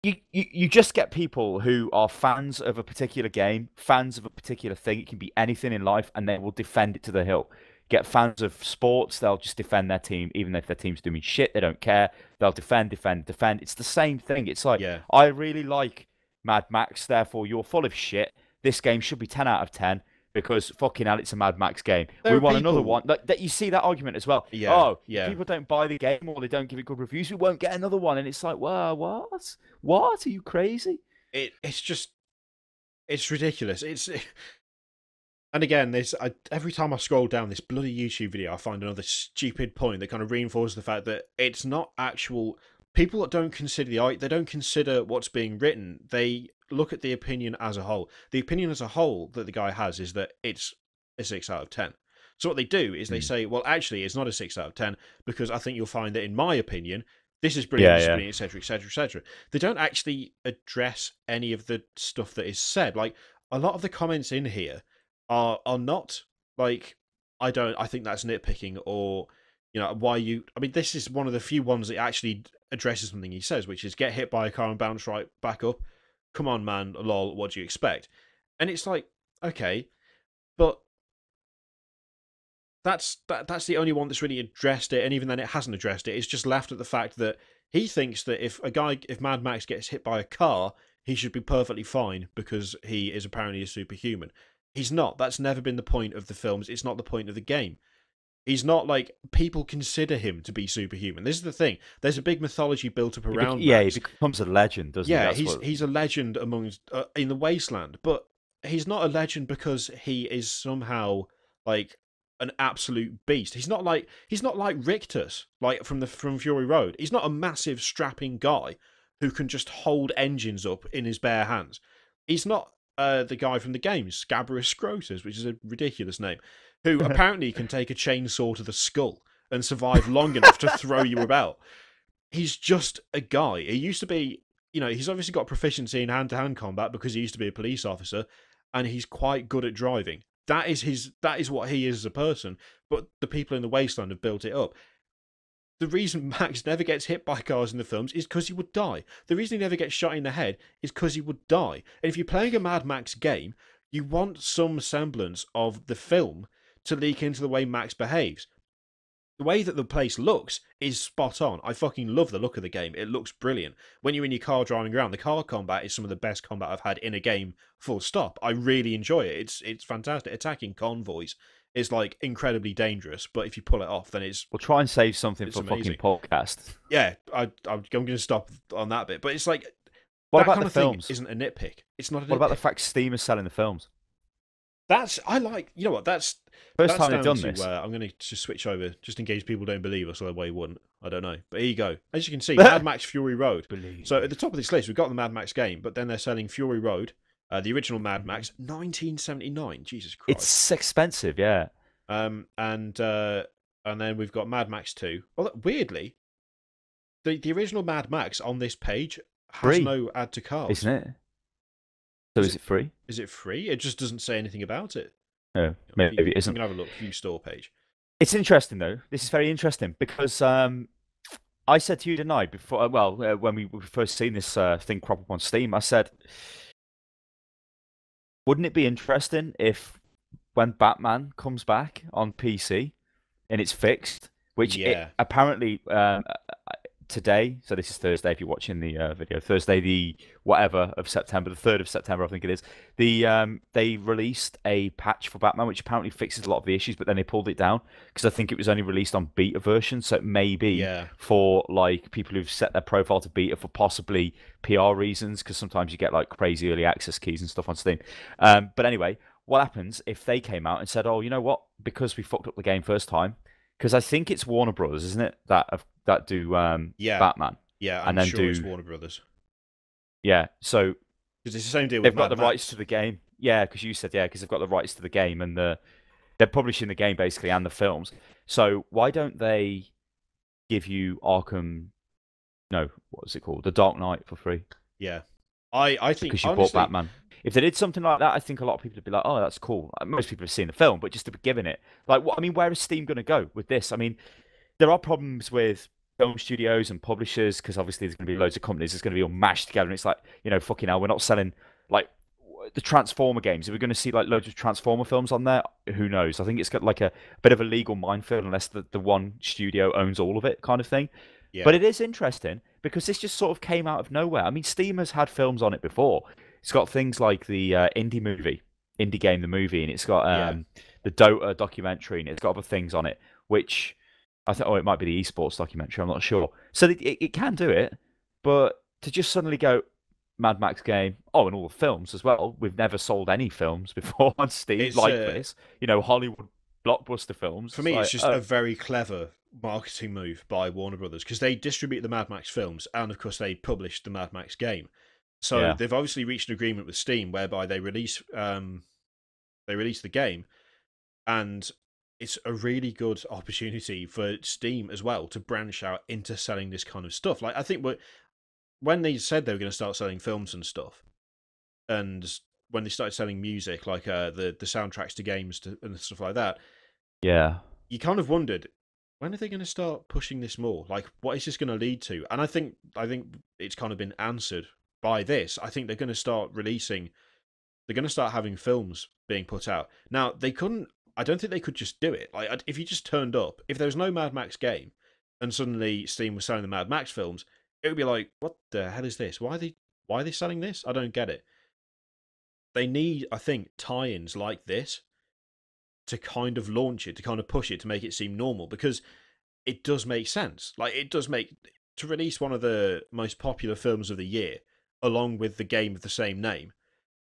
You just get people who are fans of a particular game, fans of a particular thing. It can be anything in life, and they will defend it to the hill. Get fans of sports, they'll just defend their team, even if their team's doing shit, they don't care. They'll defend. It's the same thing. It's like, I really like Mad Max, therefore you're full of shit. This game should be 10 out of 10. Because fucking hell, it's a Mad Max game. We want another one. Like that, you see that argument as well. People don't buy the game or they don't give it good reviews. We won't get another one, and it's like, wow, what? What? Are you crazy? It's ridiculous. And again, every time I scroll down this bloody YouTube video, I find another stupid point that kind of reinforces the fact that it's not actual. People that don't consider they don't consider what's being written. They look at the opinion as a whole. The opinion as a whole that the guy has is that it's a 6 out of 10. So what they do is they say, well, actually, it's not a 6 out of 10 because I think you'll find that, in my opinion, this is brilliant, this is brilliant, etc., etc., etc. They don't actually address any of the stuff that is said. Like, a lot of the comments in here are not like, I don't. I think that's nitpicking, or why you. I mean, this is one of the few ones that actually addresses something he says, which is get hit by a car and bounce right back up. Come on, man, lol. What do you expect? And it's like, okay, but that's the only one that's really addressed it, and even then, it hasn't addressed it. It's just laughed at the fact that he thinks that if Mad Max gets hit by a car, he should be perfectly fine because he is apparently a superhuman. He's not. That's never been the point of the films. It's not the point of the game. He's not like people consider him to be superhuman. This is the thing. There's a big mythology built up around Max. He becomes a legend, doesn't he? Yeah, he's a legend amongst in the wasteland, but he's not a legend because he is somehow like an absolute beast. He's not like Rictus, like from Fury Road. He's not a massive strapping guy who can just hold engines up in his bare hands. He's not the guy from the games, Scabrous Scrotus, which is a ridiculous name, who apparently can take a chainsaw to the skull and survive long enough to throw you about. He's just a guy. He used to be, he's obviously got proficiency in hand-to-hand combat because he used to be a police officer, and he's quite good at driving. That is what he is as a person, but the people in the wasteland have built it up. The reason Max never gets hit by cars in the films is because he would die. The reason he never gets shot in the head is because he would die. And if you're playing a Mad Max game, you want some semblance of the film to leak into the way Max behaves. The way that the place looks is spot on. I fucking love the look of the game. It looks brilliant. When you're in your car driving around, the car combat is some of the best combat I've had in a game, full stop. I really enjoy it. It's fantastic. Attacking convoys is like incredibly dangerous, but if you pull it off, then it's... We'll try and save something for amazing. fucking podcast. Yeah, I'm going to stop on that bit, but it's like... What that about kind the of thing films? isn't a nitpick. It's not a nitpick. What about the fact Steam is selling the films? I like... You know what, that's... First time they've done this. I'm going to just switch over, just in case people don't believe us, although they wouldn't. I don't know. But here you go. As you can see, Mad Max Fury Road. So at the top of this list, we've got the Mad Max game, but then they're selling Fury Road, the original Mad Max, 1979. Jesus Christ. It's expensive, yeah. And then we've got Mad Max 2. Well, weirdly, the original Mad Max on this page has free. No add to cars. Isn't it? So is it free? Is it free? It just doesn't say anything about it. No, maybe it isn't. I'm going to have a look. View store page. It's interesting, though. This is very interesting because I said to you tonight, before, when we first seen this thing crop up on Steam, I said, wouldn't it be interesting if when Batman comes back on PC and it's fixed, which apparently today, so this is Thursday if you're watching the video, Thursday the whatever of September, the 3rd of September I think it is, they released a patch for Batman which apparently fixes a lot of the issues, but then they pulled it down because I think it was only released on beta version, so it may be for like people who've set their profile to beta for possibly PR reasons, because sometimes you get like crazy early access keys and stuff on Steam. But anyway, what happens if they came out and said, oh, you know what, because we fucked up the game first time, because I think it's Warner Brothers, isn't it, that do Batman? Yeah, I'm sure it's Warner Brothers. Yeah, so because it's the same deal. They've got the rights to the game. Yeah, because you said because they've got the rights to the game and they're publishing the game basically and the films. So why don't they give you Arkham? No, what is it called? The Dark Knight for free. Yeah, I think because you bought Batman. If they did something like that, I think a lot of people would be like, "Oh, that's cool." Most people have seen the film, but just to be giving it, like, what? I mean, where is Steam going to go with this? I mean, there are problems with film studios and publishers because obviously there's going to be loads of companies that's going to be all mashed together, and it's like, fucking hell, we're not selling like the Transformer games. Are we going to see like loads of Transformer films on there? Who knows? I think it's got like a bit of a legal minefield unless the one studio owns all of it, kind of thing. Yeah. But it is interesting because this just sort of came out of nowhere. I mean, Steam has had films on it before. It's got things like the indie game, the movie, and it's got the Dota documentary, and it's got other things on it, which I thought, it might be the esports documentary, I'm not sure. So it can do it, but to just suddenly go, Mad Max game, and all the films as well. We've never sold any films before on Steam this. Hollywood blockbuster films. For me, it's just a very clever marketing move by Warner Brothers because they distribute the Mad Max films, and of course they published the Mad Max game. So they've obviously reached an agreement with Steam whereby they release the game, and it's a really good opportunity for Steam as well to branch out into selling this kind of stuff. Like, I think when they said they were going to start selling films and stuff, and when they started selling music, like the soundtracks to games and stuff like that, Yeah. You kind of wondered, when are they going to start pushing this more? Like, what is this going to lead to? And I think it's kind of been answered by this. I think they're going to start releasing. They're going to start having films being put out. Now, they couldn't. I don't think they could just do it. Like, if you just turned up, if there was no Mad Max game, and suddenly Steam was selling the Mad Max films, it would be like, what the hell is this? Why are they selling this? I don't get it. They need, I think, tie-ins like this to kind of launch it, to kind of push it, to make it seem normal, because it does make sense. Like, it does make, to release one of the most popular films of the year along with the game of the same name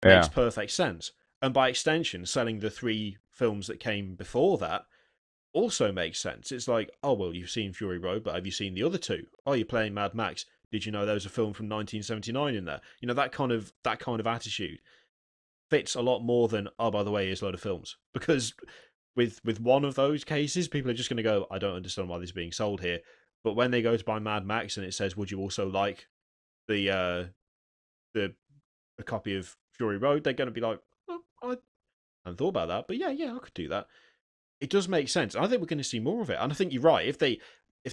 makes Yeah. perfect sense. And by extension, selling the 3 films that came before that also makes sense. It's like, oh, well, you've seen Fury Road, but have you seen the other 2? Oh, you're playing Mad Max. Did you know there was a film from 1979 in there? You know, that kind of attitude fits a lot more than, oh, by the way, here's a load of films. Because with one of those cases, people are just going to go, I don't understand why this is being sold here. But when they go to buy Mad Max and it says, would you also like the a copy of Fury Road, they're going to be like, oh, I hadn't thought about that, but yeah, I could do that. It does make sense. I think we're going to see more of it, and I think you're right. If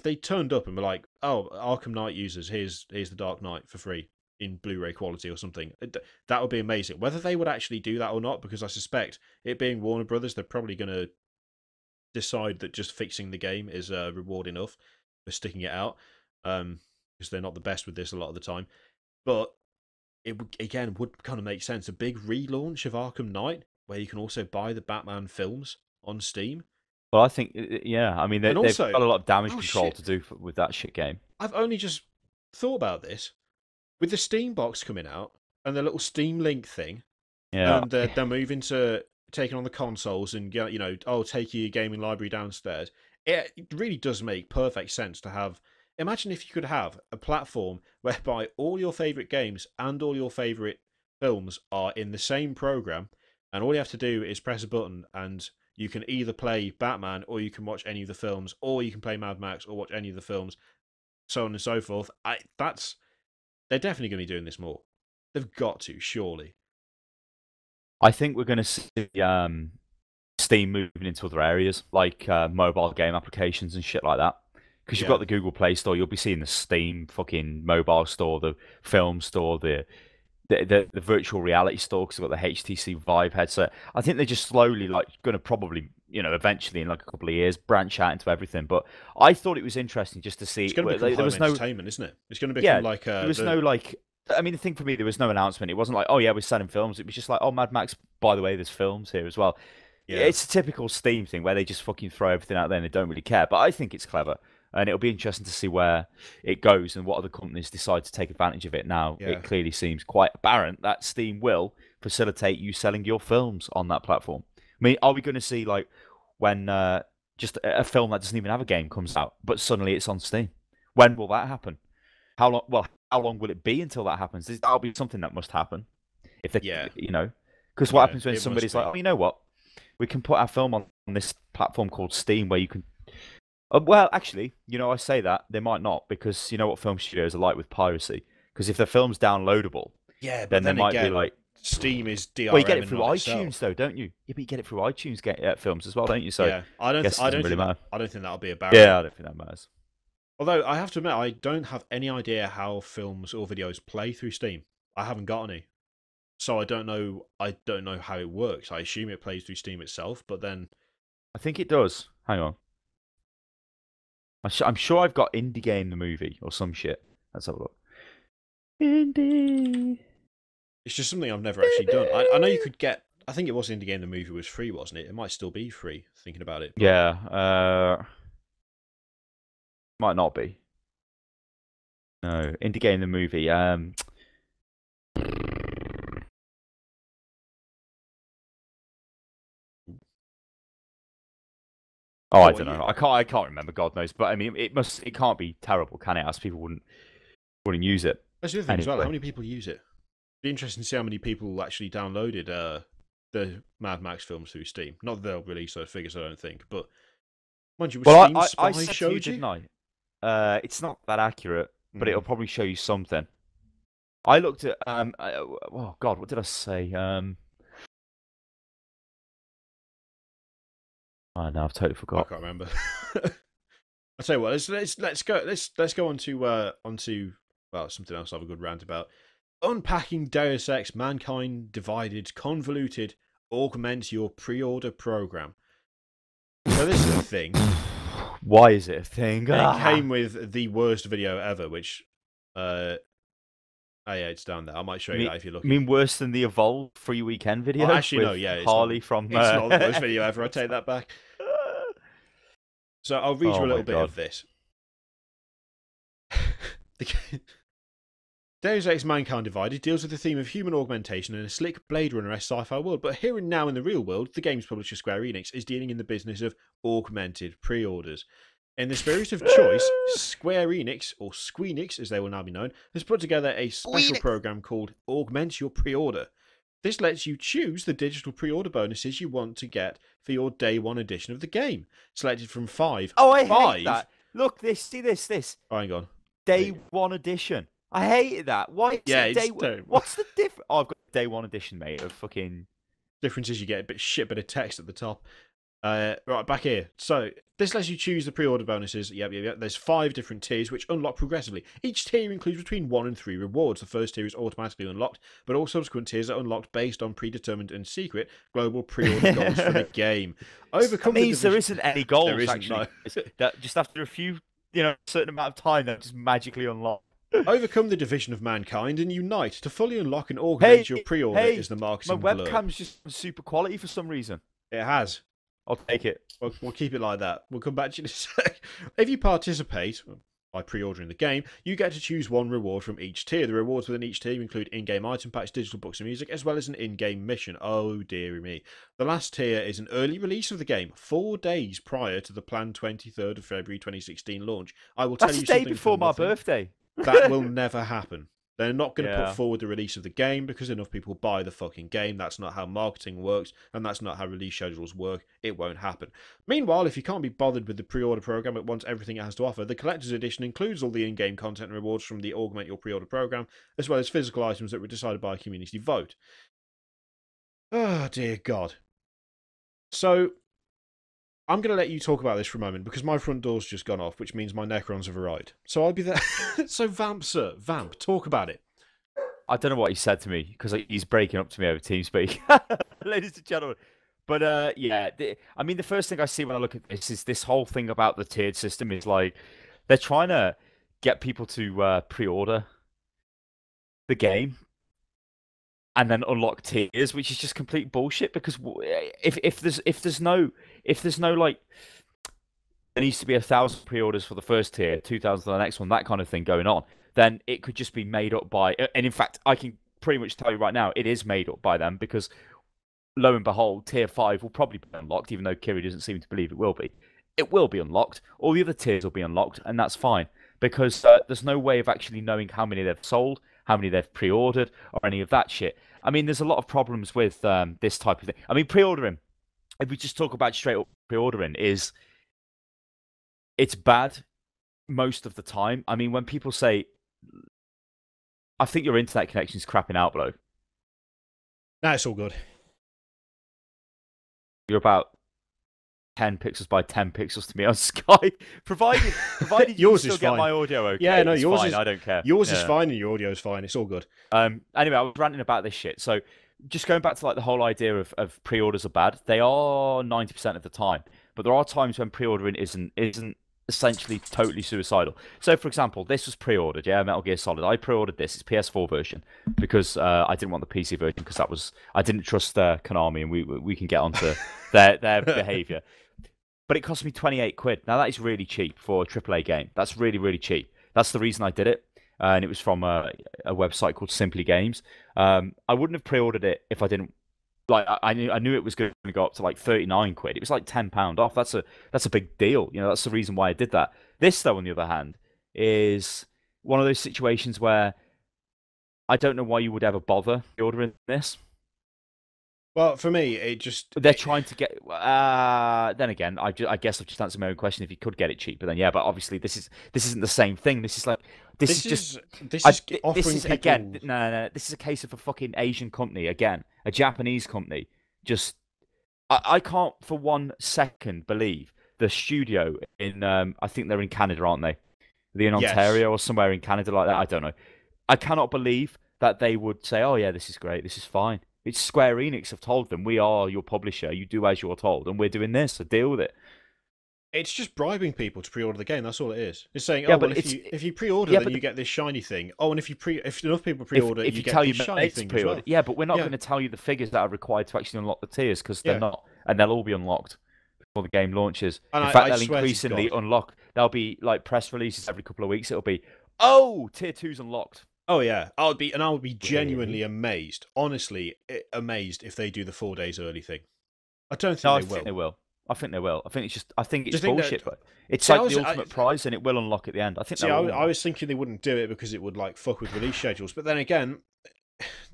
they turned up and were like, oh, Arkham Knight users, here's the Dark Knight for free in Blu-ray quality or something, that would be amazing. Whether they would actually do that or not, because I suspect it being Warner Brothers, they're probably going to decide that just fixing the game is reward enough for sticking it out, because they're not the best with this a lot of the time. But it would, again, would kind of make sense. A big relaunch of Arkham Knight, where you can also buy the Batman films on Steam. Well, I think, yeah. I mean, And they've also, got a lot of damage oh control shit, to do with that shit game. I've only just thought about this. With the Steam box coming out and the little Steam Link thing, Yeah. and they're moving to taking on the consoles and, oh, take your gaming library downstairs. It really does make perfect sense to have. Imagine if you could have a platform whereby all your favorite games and all your favorite films are in the same program, and all you have to do is press a button, and you can either play Batman, or you can watch any of the films, or you can play Mad Max, or watch any of the films, so on and so forth. They're definitely going to be doing this more. They've got to, surely. I think we're going to see Steam moving into other areas, like mobile game applications and shit like that. Because you've Yeah. got the Google Play Store, you'll be seeing the Steam fucking mobile store, the film store, the virtual reality store, because they've got the HTC Vive headset. I think they're just slowly like going to probably, eventually in like a couple of years, branch out into everything. But I thought it was interesting just to It's see. going to become There home was no, entertainment, isn't it? It's going to become yeah, like there was no like. I mean, the thing for me, there was no announcement. It wasn't like, oh yeah, we're selling films. It was just like, oh, Mad Max. By the way, there's films here as well. yeah, It's a typical Steam thing where they just fucking throw everything out there and they don't really care. But I think it's clever, and it'll be interesting to see where it goes and what other companies decide to take advantage of it. Now, yeah. it clearly seems quite apparent that Steam will facilitate you selling your films on that platform. I mean, are we going to see like when just a film that doesn't even have a game comes out, but suddenly it's on Steam? When will that happen? How long? Well, how long will it be until that happens? That'll be something that must happen. If they, Yeah, because what yeah, happens when it must somebody's like, be. oh, you know what? We can put our film on this platform called Steam where you can. Well, actually, I say that they might not, because you know what film studios are like with piracy. Because if the film's downloadable, Yeah, but then they then might be again, like, Steam is well, you get DRM it in and through of iTunes itself. though, don't you? Yeah, but you get it through iTunes films as well, don't you? So I Yeah, I don't, guess it doesn't really matter. I don't think that'll be a barrier. Yeah, I don't think that matters. Although I have to admit, I don't have any idea how films or videos play through Steam. I haven't got any, so I don't know. I don't know how it works. I assume it plays through Steam itself, but then I think it does. Hang on. I'm sure I've got Indie Game the movie or some shit. Let's have a look. Indie. it's just something I've never actually done. I know you could get. I think it was Indie Game the movie was free, wasn't it? It might still be free. Thinking about it, but Yeah, might not be. No, Indie Game the movie. Oh, I what don't you? know. I can't remember. God knows. But I mean, it can't be terrible, can it? As people wouldn't use it That's the other thing as well. How anyway. many people use it? Be interesting to see how many people actually downloaded the Mad Max films through Steam. Not that they'll release those figures, I don't think. But mind you, was Well, Steam I Spy said to you, showed you? didn't I? It's not that accurate, but it'll Mm. probably show you something. I looked at oh God, what did I say? Oh no, I've totally I forgot. can't remember. I'll tell you what. Let's go onto well, something else I have a good rant about. Unpacking Deus Ex: Mankind Divided, Convoluted, augment your pre-order program. So this is the thing. Why is it a thing? It came with the worst video ever, which oh yeah, it's down there. I might show you that if you're looking. You mean worse than the Evolve free weekend video? Oh, actually, no, with yeah, it's Harley not, from. It's not the worst video ever. I take that back. So I'll read you a little bit of this. Deus Ex: Mankind Divided deals with the theme of human augmentation in a slick Blade Runner-esque sci-fi world, but here and now in the real world, the game's publisher Square Enix is dealing in the business of augmented pre-orders. In the spirit of choice, Square Enix, or Squeenix as they will now be known, has put together a special program called Augment Your Pre-Order. This lets you choose the digital pre-order bonuses you want to get for your day one edition of the game, selected from 5. Oh, I hate that. Look, see this. Oh, hang on. Day one edition. I hated that. Why? What's the difference? Oh, I've got day one edition, mate. Of fucking difference is you get a bit of text at the top. Right, back here. So this lets you choose the pre-order bonuses. Yep. There's 5 different tiers which unlock progressively. Each tier includes between 1 and 3 rewards. The first tier is automatically unlocked, but all subsequent tiers are unlocked based on predetermined and secret global pre-order goals for the game. That means there isn't any goals. There isn't, actually. No. That just after a few, certain amount of time, they're just magically unlocked. Overcome the division of mankind and unite. To fully unlock and augment your pre-order is the marketing My blur. webcam's just super quality for some reason. It has. I'll take it. We'll keep it like that. We'll come back to you in a sec. If you participate by pre-ordering the game, you get to choose 1 reward from each tier. The rewards within each tier include in-game item packs, digital books and music, as well as an in-game mission. Oh, dearie me. The last tier is an early release of the game, 4 days prior to the planned 23rd of February 2016 launch. I will tell you something. That's the day before my birthday. That will never happen. They're not going to put forward the release of the game because enough people buy the fucking game. That's not how marketing works, and that's not how release schedules work. It won't happen. Meanwhile, if you can't be bothered with the pre-order program, it wants everything it has to offer. The Collector's Edition includes all the in-game content and rewards from the Augment Your Pre-order program, as well as physical items that were decided by a community vote. Oh, dear God. So, I'm going to let you talk about this for a moment, because my front door's just gone off, which means my Necrons have arrived. So I'll be there. So Vamp, sir, Vamp, talk about it. I don't know what he said to me, because he's breaking up to me over TeamSpeak. Ladies and gentlemen. But yeah, I mean, the first thing I see when I look at this is this whole thing about the tiered system is like, they're trying to get people to pre-order the game and then unlock tiers, which is just complete bullshit. Because if there's no like, there needs to be 1,000 pre-orders for the first tier, 2,000 for the next one, that kind of thing going on, then it could just be made up by. And in fact, I can pretty much tell you right now, it is made up by them, because lo and behold, tier 5 will probably be unlocked, even though Kiri doesn't seem to believe it will be. It will be unlocked. All the other tiers will be unlocked, and that's fine, because there's no way of actually knowing how many they've sold, how many they've pre-ordered, or any of that shit. I mean, there's a lot of problems with this type of thing. I mean, pre-ordering, if we just talk about straight up pre-ordering, it's bad most of the time. I mean, when people say, I think your internet connection's crapping out, bloke. No, it's all good. You're about 10 pixels by 10 pixels to me on Skype, provided you still get my audio okay. Yeah, no, yours fine. is. I don't care. Yours is fine, and your audio is fine. It's all good. Anyway, I was ranting about this shit. So, just going back to like the whole idea of pre-orders are bad. They are 90% of the time, but there are times when pre-ordering isn't essentially totally suicidal. So, for example, this was pre-ordered, Metal Gear Solid. I pre-ordered this. It's PS4 version because I didn't want the PC version because I didn't trust Konami, and we can get onto their behavior. But it cost me 28 quid. Now that is really cheap for a AAA game. That's really, really cheap. That's the reason I did it. And it was from a website called Simply Games. I wouldn't have pre-ordered it if I didn't. Like, I knew it was going to go up to like 39 quid. It was like £10 off. That's a big deal. That's the reason why I did that. This, though, on the other hand, is one of those situations where I don't know why you would ever bother ordering this. Well, for me, they're trying to get. Then again, I guess I've just answered my own question. If you could get it cheaper, then yeah. But obviously, this isn't the same thing. This is again. No. This is a case of a fucking Asian company again, a Japanese company, just I can't for 1 second believe the studio in I think they're in Canada, aren't they? They're in Yes. Ontario or somewhere in Canada like that. I don't know. I cannot believe that they would say, "Oh yeah, this is great. This is fine." It's Square Enix have told them, "We are your publisher. You do as you're told, and we're doing this. So deal with it." It's just bribing people to pre-order the game. That's all it is. It's saying, Yeah, oh well, but if you pre-order, yeah, then but you get this shiny thing. Oh, and if enough people if pre-order, if you you get tell this your shiny mates to thing as pre-order, well. yeah, but we're not Yeah, going to tell you the figures that are required to actually unlock the tiers because they're yeah. not, and they'll all be unlocked before the game launches. And In fact, I they'll swear to increasingly God. unlock. There'll be like press releases every couple of weeks. It'll be, "Oh, tier two's unlocked." Oh yeah, I would be genuinely Really? amazed, honestly amazed if they do the 4 days early thing. I don't think No, I they think will. they will. I think they will. I think it's just. I think Do you it's think that? bullshit, but it's See, like the ultimate prize, and it will unlock at the end. I think see, they'll all I unlock. was thinking they wouldn't do it because it would like fuck with release schedules. But then again,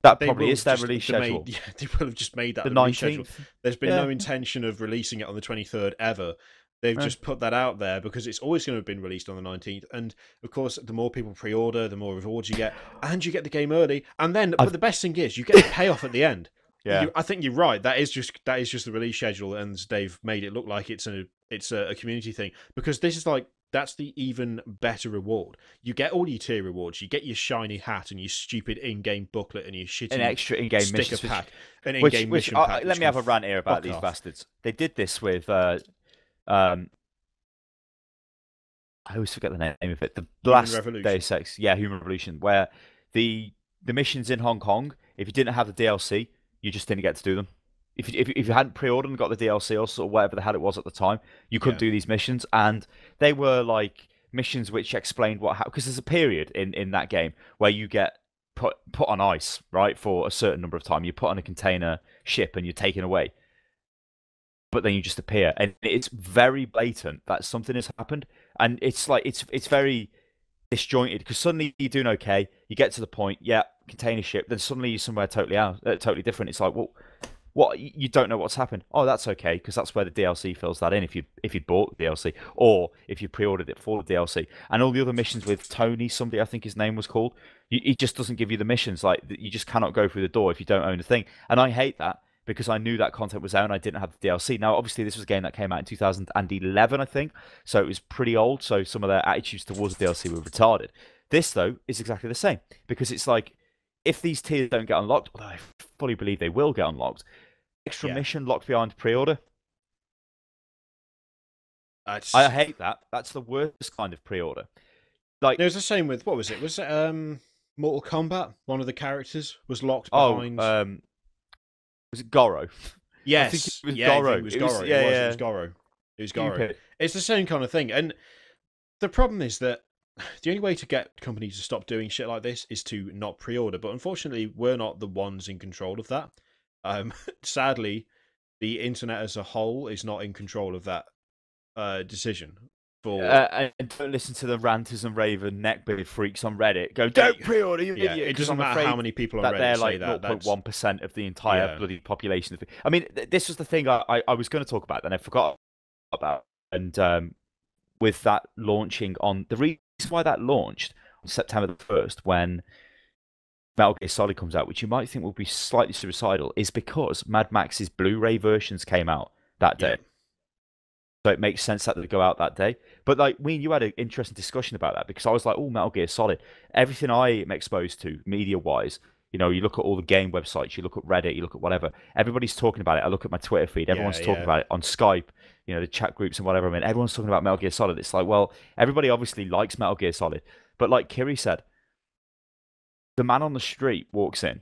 That they probably will is have their just release made schedule. yeah, they will have just made that The the release schedule. 19th. There's been Yeah. no intention of releasing it on the 23rd ever. They've Yeah. just put that out there because it's always going to have been released on the 19th. And of course, the more people pre-order, the more rewards you get, and you get the game early. And then, but the best thing is, you get the payoff at the end. Yeah. I think you're right. That is just the release schedule, and they've made it look like it's a community thing because this is like that's the even better reward. You get all your tier rewards. You get your shiny hat and your stupid in-game booklet and your shitty An extra in-game sticker mission, pack, an which in-game mission pack. let me have a rant here about fuck these off. bastards. They did this with I always forget the name of it. The last Revolution. Deus Ex, yeah, Human Revolution, where the missions in Hong Kong, if you didn't have the DLC, you just didn't get to do them. If you hadn't pre-ordered and got the DLC or sort of whatever the hell it was at the time, you couldn't do these missions, and they were like missions which explained what happened because there's a period in that game where you get put on ice, right, for a certain number of time. You put on a container ship and you're taken away, but then you just appear, and it's very blatant that something has happened, and it's like it's very disjointed because suddenly you're doing okay, you get to the point, yeah, container ship, then suddenly you're somewhere totally different. It's like, well, what, you don't know what's happened. Oh, that's okay because that's where the DLC fills that in. If you bought the DLC or if you pre-ordered it for the DLC, and all the other missions with Tony, somebody I think his name was called, it just doesn't give you the missions. Like you just cannot go through the door if you don't own the thing, and I hate that because I knew that content was out and I didn't have the DLC. Now, obviously, this was a game that came out in 2011, I think, so it was pretty old. So some of their attitudes towards the DLC were retarded. This though is exactly the same because it's like if these tiers don't get unlocked, although I fully believe they will get unlocked, extra mission locked behind pre-order. I hate that. That's the worst kind of pre-order. Like it was the same with what was it? Was it Mortal Kombat? One of the characters was locked behind. Was it Goro? Yes, I think it was Goro. It was Goro. It was Goro. It was Goro. Stupid. It's the same kind of thing, and the problem is that the only way to get companies to stop doing shit like this is to not pre-order. But unfortunately, we're not the ones in control of that. Sadly, the internet as a whole is not in control of that decision. And don't listen to the ranters and raven neckbeard freaks on Reddit. Go, don't pre-order, you idiot. It doesn't matter how many people on Reddit they're say like that. 0.1% of the entire bloody population. I mean, this was the thing I was going to talk about, and I forgot about. And with that launching on the reason why that launched on September the 1st, when Metal Gear Solid comes out, which you might think will be slightly suicidal, is because Mad Max's Blu-ray versions came out that day. Yeah. So it makes sense that they go out that day. But like me and you had an interesting discussion about that because I was like, oh, Metal Gear Solid. Everything I am exposed to media-wise, you know, you look at all the game websites, you look at Reddit, you look at whatever. Everybody's talking about it. I look at my Twitter feed. Everyone's talking about it on Skype, you know, the chat groups and whatever. I mean, everyone's talking about Metal Gear Solid. It's like, well, everybody obviously likes Metal Gear Solid. But like Kiri said, the man on the street walks in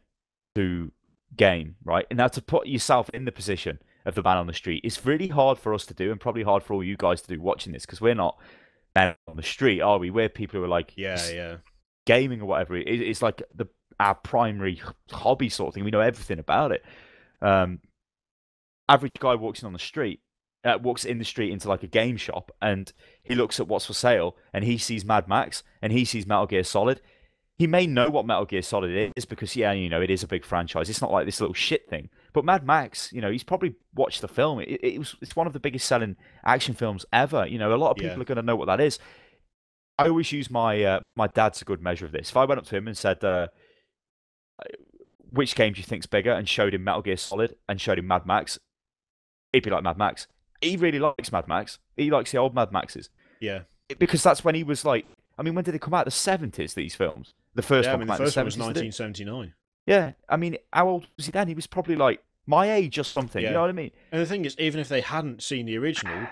to game, right? And now to put yourself in the position of the man on the street, it's really hard for us to do and probably hard for all you guys to do watching this because we're not men on the street, are we? We're people who are like gaming or whatever. It's like our primary hobby sort of thing. We know everything about it. Average guy walks in the street into like a game shop and he looks at what's for sale and he sees Mad Max and he sees Metal Gear Solid. He may know what Metal Gear Solid is because, yeah, you know, it is a big franchise. It's not like this little shit thing. But Mad Max, you know, he's probably watched the film. It's one of the biggest selling action films ever. You know, a lot of people are going to know what that is. I always use my dad's a good measure of this. If I went up to him and said, which game do you think's bigger, and showed him Metal Gear Solid and showed him Mad Max, He'd be like Mad Max. He really likes Mad Max. He likes the old Mad Maxes Yeah. because that's when he was like. I mean, when did they come out? The 70s. These films. The first Yeah, I one mean, came the out in the first one was 70s. Did it? 1979. Yeah. I mean, how old was he then? He was probably like my age or something. You Yeah. know what I mean? And the thing is, even if they hadn't seen the original,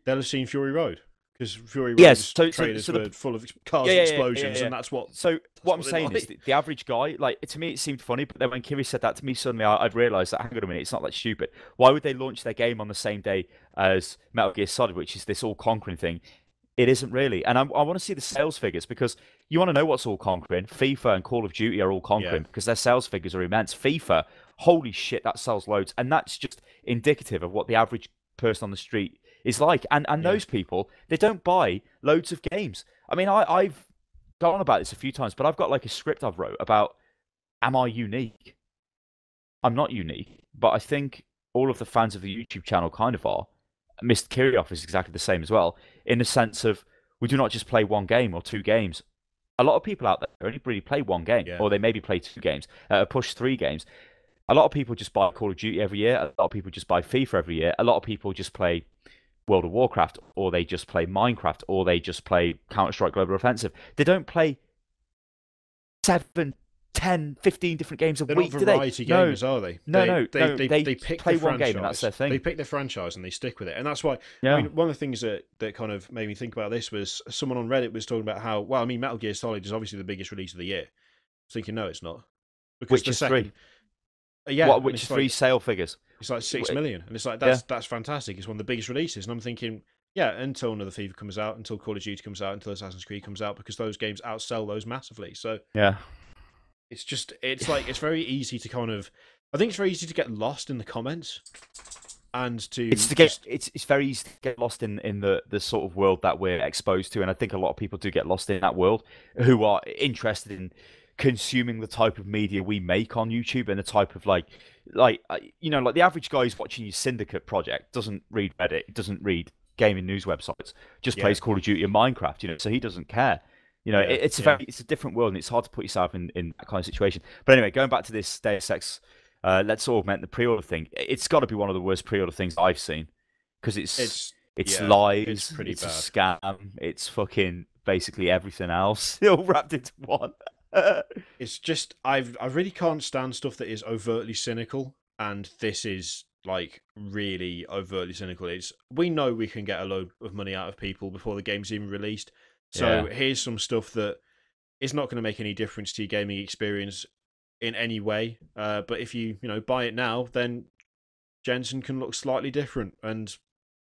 they'll have seen Fury Road. Because Fury Yes. Road's trailers were full of cars Yeah, and yeah, explosions, yeah. and that's what. So what I'm what they saying is, like. the average guy, like to me, it seemed funny, but then when Kiri said that to me, suddenly I'd realised that hang on a minute, it's not that stupid. Why would they launch their game on the same day as Metal Gear Solid, which is this all conquering thing? It isn't really, and I want to see the sales figures because you want to know what's all conquering. FIFA and Call of Duty are all conquering because their sales figures are immense. FIFA, holy shit, that sells loads, and that's just indicative of what the average person on the street is like. And those people, they don't buy loads of games. I mean, I've gone on about this a few times, but I've got like a script I've wrote about am I unique? I'm not unique, but I think all of the fans of the YouTube channel kind of are. Mr. Kirioth is exactly the same as well, in the sense of we do not just play one game or two games. A lot of people out there only really play one game, or they maybe play two games, push three games. A lot of people just buy Call of Duty every year. A lot of people just buy FIFA every year. A lot of people just play World of Warcraft, or they just play Minecraft, or they just play Counter-Strike Global Offensive. They don't play 7, 10, 15 different games a They're week, not do they? variety gamers, are they? No. They pick play the one franchise. game and that's their thing. They pick their franchise and they stick with it, and that's why. Yeah. I mean, one of the things that kind of made me think about this was someone on Reddit was talking about how, well, I mean, Metal Gear Solid is obviously the biggest release of the year. I was thinking, no, it's not. Because Witcher the second, 3. Yeah, What Witcher 3 sale figures? It's like 6 million, and it's like that's fantastic. It's one of the biggest releases, and I'm thinking, yeah, until another FIFA comes out, until Call of Duty comes out, until Assassin's Creed comes out, because those games outsell those massively. So yeah, it's like it's very easy to kind of, I think it's very easy to get lost in the comments, and it's very easy to get lost in the sort of world that we're exposed to, and I think a lot of people do get lost in that world who are interested in consuming the type of media we make on YouTube and the type of like you know, like the average guy who's watching your Syndicate project doesn't read Reddit, doesn't read gaming news websites, just plays Call of Duty and Minecraft, you know, so he doesn't care. You know, it's a different world, and it's hard to put yourself in that kind of situation. But anyway, going back to this Deus Ex, let's augment the pre-order thing. It's got to be one of the worst pre-order things I've seen because it's lies, it's pretty it's bad. a scam, it's fucking basically everything else all wrapped into one. It's just I really can't stand stuff that is overtly cynical, and this is like really overtly cynical. We know we can get a load of money out of people before the game's even released. So here's some stuff that is not going to make any difference to your gaming experience in any way. But if you buy it now, then Jensen can look slightly different, and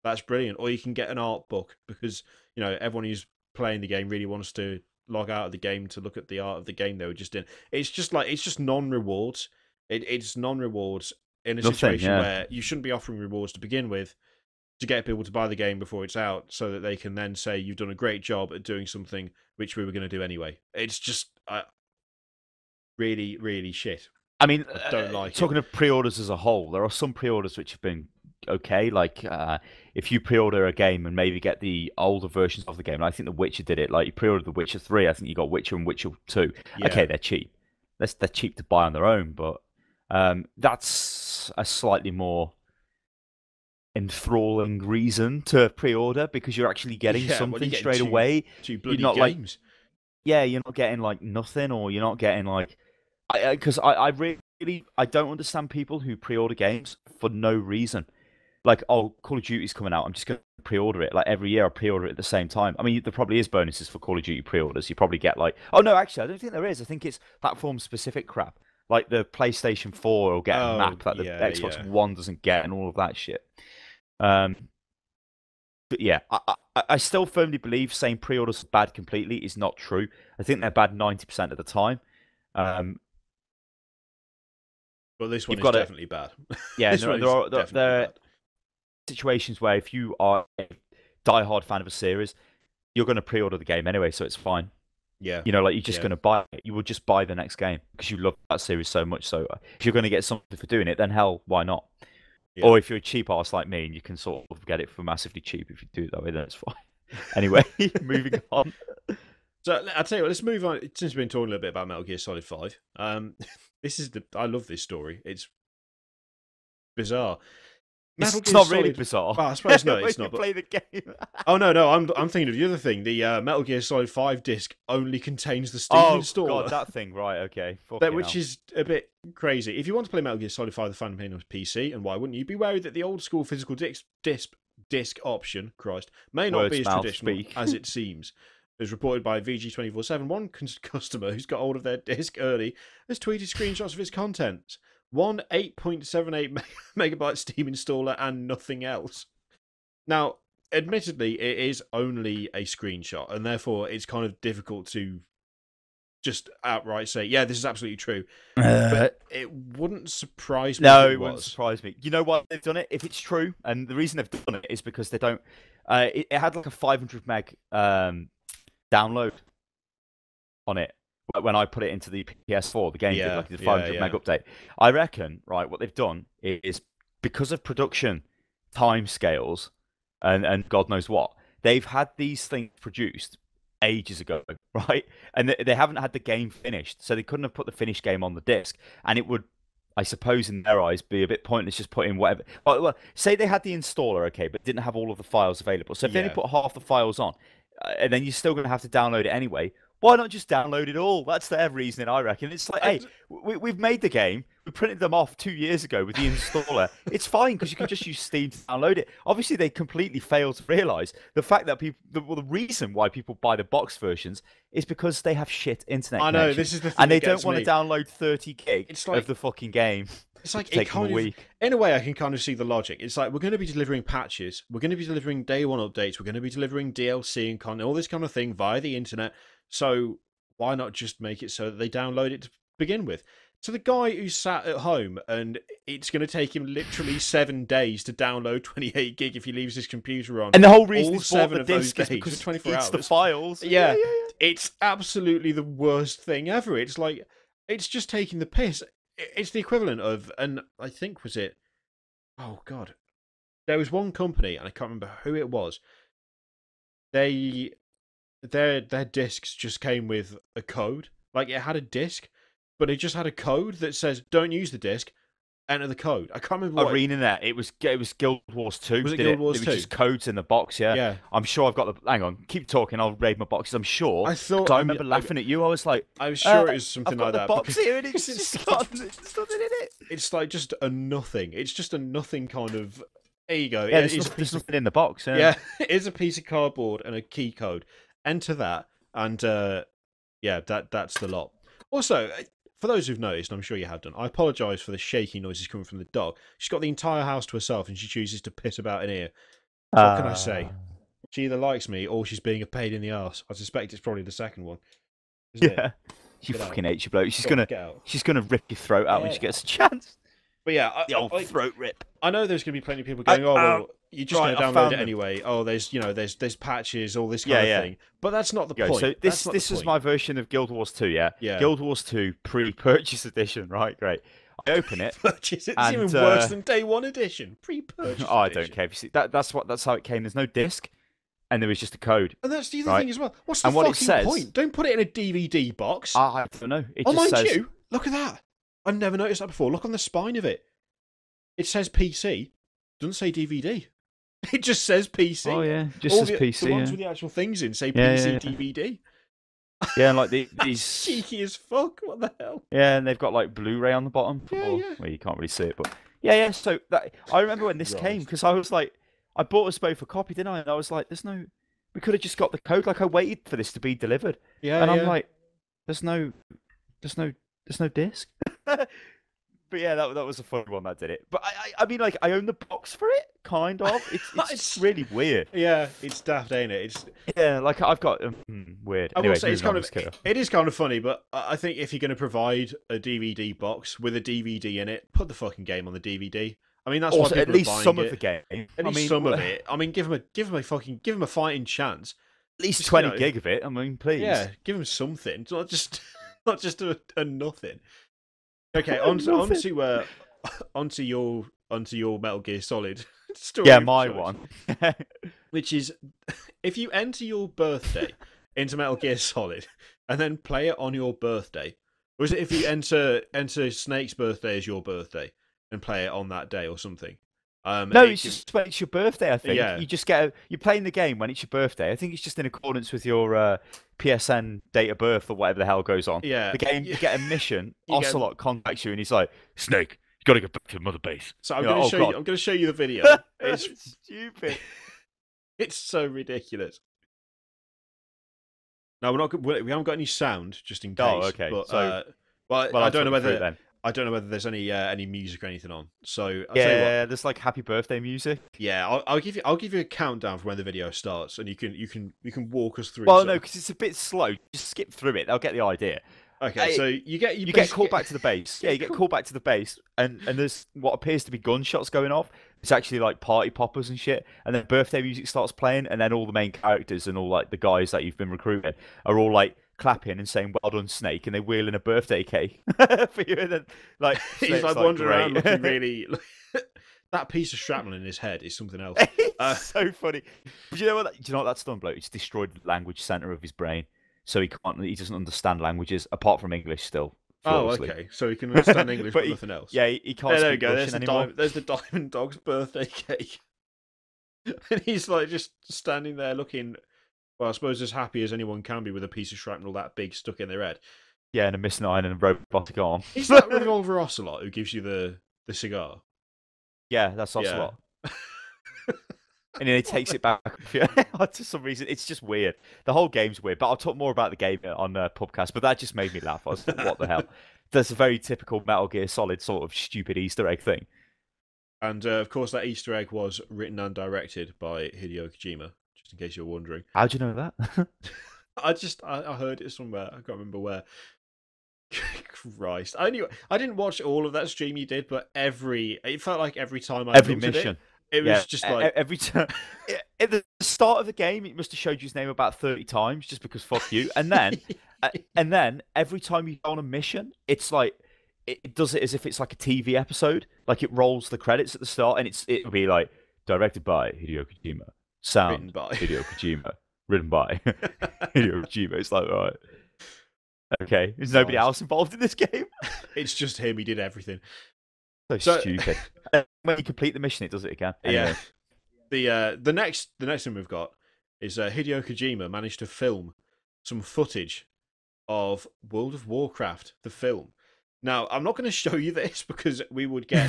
that's brilliant. Or you can get an art book because everyone who's playing the game really wants to log out of the game to look at the art of the game they were just in. It's just non-rewards. It's non-rewards in a situation where you shouldn't be offering rewards to begin with, to get people to buy the game before it's out, so that they can then say you've done a great job at doing something which we were going to do anyway. It's just really, really shit. I mean, I don't like talking of pre-orders as a whole, there are some pre-orders which have been okay. Like if you pre-order a game and maybe get the older versions of the game, and I think The Witcher did it. Like you pre-ordered The Witcher 3, I think you got Witcher and Witcher 2. Yeah. Okay, they're cheap. They're cheap to buy on their own, but that's a slightly more enthralling reason to pre-order because you're actually getting something straight away. Two bloody you're not games. You're not getting like nothing, or you're not getting like because I really don't understand people who pre-order games for no reason. Like, oh, Call of Duty's coming out, I'm just going to pre-order it. Like every year I pre-order it at the same time. I mean, there probably is bonuses for Call of Duty pre-orders. You probably get like, oh no, actually I don't think there is. I think it's platform specific crap. Like the PlayStation 4 will get a map that the Xbox One doesn't get, and all of that shit. But yeah, I still firmly believe saying pre-orders are bad completely is not true. I think they're bad 90% of the time. Well, this one is definitely bad. Yeah, there are situations where if you are a die-hard fan of a series, you're going to pre-order the game anyway, so it's fine. Yeah. Like you're just going to buy it. You will just buy the next game because you love that series so much. So if you're going to get something for doing it, then hell, why not? Yeah. Or if you're a cheap arse like me and you can sort of get it for massively cheap if you do it that way, then it's fine. Anyway, moving on. So I'll tell you what, let's move on. Since we've been talking a little bit about Metal Gear Solid 5, I love this story. It's bizarre. Metal It's Gear not really Solid- bizarre. Well, I suppose no, When it's you not. But... play the game. Oh no, I'm thinking of the other thing. The Metal Gear Solid 5 disc only contains the Steam Oh installer. god, that thing. Right, okay. Which is a bit crazy. If you want to play Metal Gear Solid 5 the Phantom Pain on PC, and why wouldn't you, be wary that the old school physical disc option, Christ, may not be as traditional as it seems. As reported by VG247, one customer who's got hold of their disc early has tweeted screenshots of its contents. One 8.78 megabyte Steam installer and nothing else. Now, admittedly, it is only a screenshot, and therefore it's kind of difficult to just outright say, yeah, this is absolutely true. But it wouldn't surprise me. No, if it wouldn't surprise me. You know why they've done it? If it's true, and the reason they've done it is because they don't. It had like a 500 meg download on it when I put it into the PS4. The game did like the 500 meg update. I reckon, right? What they've done is because of production timescales and God knows what, they've had these things produced ages ago, right? And they haven't had the game finished, so they couldn't have put the finished game on the disc, and it would, I suppose, in their eyes, be a bit pointless just putting whatever. Well, say they had the installer, okay, but didn't have all of the files available. So if they only put half the files on, and then you're still going to have to download it anyway. Why not just download it all? That's their reasoning, I reckon. It's like, hey, we've made the game. We printed them off 2 years ago with the installer. It's fine because you can just use Steam to download it. Obviously, they completely failed to realise the fact that people, the reason why people buy the box versions is because they have shit internet connection. I know, this is the thing and they don't want to download 30 gig of the fucking game. It's like it kind of, in a way, I can kind of see the logic. It's like we're going to be delivering patches, we're going to be delivering day one updates, we're going to be delivering DLC and content, all this kind of thing via the internet. So why not just make it so that they download it to begin with? So the guy who's sat at home and it's going to take him literally 7 days to download 28 gig if he leaves his computer on. And the whole reason all he's 7 bought of the those disc is days, because 24 it's hours. the files. Yeah, it's absolutely the worst thing ever. It's like, it's just taking the piss. It's the equivalent of, and I think was it, oh God, there was one company, and I can't remember who it was. Their discs just came with a code. Like it had a disc, but it just had a code that says, don't use the disc, enter the code. I can't remember what ArenaNet. It was Guild Wars 2. Was it Guild Wars 2? It was just codes in the box, yeah. Yeah. I'm sure I've got the... Hang on, keep talking. I'll raid my boxes. I'm sure. I remember laughing at you. I was like... I was sure it was something like that. I've got the box here and it's just got nothing in it. It's like just a nothing. It's just a nothing kind of... There you go. Yeah, there's nothing in the box. Yeah, it is a piece of cardboard and a key code. Enter that, and yeah, that's the lot. Also, for those who've noticed, and I'm sure you have done, I apologise for the shaky noises coming from the dog. She's got the entire house to herself, and she chooses to piss about in here. What can I say? She either likes me, or she's being a pain in the arse. I suspect it's probably the second one. Yeah, she fucking hates you, bloke. She's gonna rip your throat out when she gets a chance. But yeah, the old throat rip. I know there's going to be plenty of people going, oh, well, you're just going to download it anyway. Oh, there's patches, all this kind of thing. But that's not the point. So this is my version of Guild Wars 2, yeah? Guild Wars 2 pre-purchase edition, right? Great. I open it. Purchase. It's even worse than day one edition. Pre-purchase. Oh, I don't care. If you see, that's how it came. There's no disc, and there was just a code. And that's the other thing as well. What's the fucking point? Don't put it in a DVD box. I don't know. It just mind says... you, look at that. I've never noticed that before. Look on the spine of it. It says PC. Doesn't say DVD. It just says PC. Oh yeah, just says PC. The ones with the actual things in say PC DVD. Yeah, and like these cheeky as fuck. What the hell? Yeah, and they've got like Blu-ray on the bottom. Well, you can't really see it, but yeah. So I remember when this came because I was like, I bought us both a copy, didn't I? And I was like, we could have just got the code. Like I waited for this to be delivered. Yeah. And I'm like, there's no disc. But yeah, that was a fun one that did it. But I mean, like, I own the box for it, kind of. It's really weird. Yeah, it's daft, ain't it? Like I've got weird. I will say it is kind of funny, but I think if you're going to provide a DVD box with a DVD in it, put the fucking game on the DVD. I mean, that's also, why people at least some of the game. At least some of it. I mean, give them a fighting chance. At least 20 gig of it. I mean, please. Yeah, give them something. Not just a nothing. Okay, onto your Metal Gear Solid story. Yeah, my one. Which is, if you enter your birthday into Metal Gear Solid and then play it on your birthday, or is it if you enter Snake's birthday as your birthday and play it on that day or something? No, it's just when it's your birthday. I think Yeah, you just you're playing the game when it's your birthday. I think it's just in accordance with your PSN date of birth or whatever the hell goes on. yeah. The game, you get a mission. You get. Ocelot contacts you and he's like, "Snake, you got to get back to the mother base." So I'm You're going like, to "Oh show you. God." I'm going to show you the video. It's Stupid. it's so ridiculous. No, we haven't got any sound, just in case. Oh, okay. But So, well, well, I I'll don't talk know you through it whether then. I don't know whether there's any music or anything on. So I'll tell you what. Yeah, there's like happy birthday music. Yeah, I'll give you a countdown for when the video starts, and you can walk us through. Well, no, because it's a bit slow. Just skip through it. They'll get the idea. Okay, so you get called back to the base. Yeah, you get called back to the base, and there's what appears to be gunshots going off. It's actually like party poppers and shit. And then birthday music starts playing, and then all the main characters and all like the guys that you've been recruiting are all like clapping and saying "Well done, Snake," and they wheel in a birthday cake for you. And then like he's like wandering around great. looking really. That piece of shrapnel in his head is something else. It's so funny. But you know what? Do you know what that's done, bloke? It's destroyed the language center of his brain, so he doesn't understand languages apart from English still. Oh, Flawlessly. okay. So he can understand English, but nothing else. Yeah, he can't There we speak go. Russian anymore. There's the Diamond Dog's birthday cake, and he's like just standing there looking. Well, I suppose as happy as anyone can be with a piece of shrapnel that big stuck in their head. Yeah, and a Miss Nine and a robotic arm. Is that Revolver Ocelot who gives you the cigar? Yeah, that's Ocelot. And then he takes it back to some reason. It's just weird. The whole game's weird. But I'll talk more about the game on Pubcast. But that just made me laugh. I was like, what the hell? That's a very typical Metal Gear Solid sort of stupid Easter egg thing. And of course, that Easter egg was written and directed by Hideo Kojima. Just in case you're wondering. How'd you know that? I heard it somewhere. I can't remember where. Christ! I didn't watch all of that stream you did, but it felt like every time I every looked at mission. It was just like every time. At the start of the game, it must have showed you his name about 30 times, just because fuck you. And then every time you go on a mission, it's like it does it as if it's like a TV episode. Like it rolls the credits at the start, and it'll be like directed by Hideo Kojima, sound written by Hideo Kojima, written by Hideo Kojima. It's like, all right, okay. There's nobody else involved in this game. It's just him. He did everything. So stupid. When you complete the mission, it does it again. Anyway. Yeah. The next thing we've got is Hideo Kojima managed to film some footage of World of Warcraft, the film. Now, I'm not going to show you this because we would get.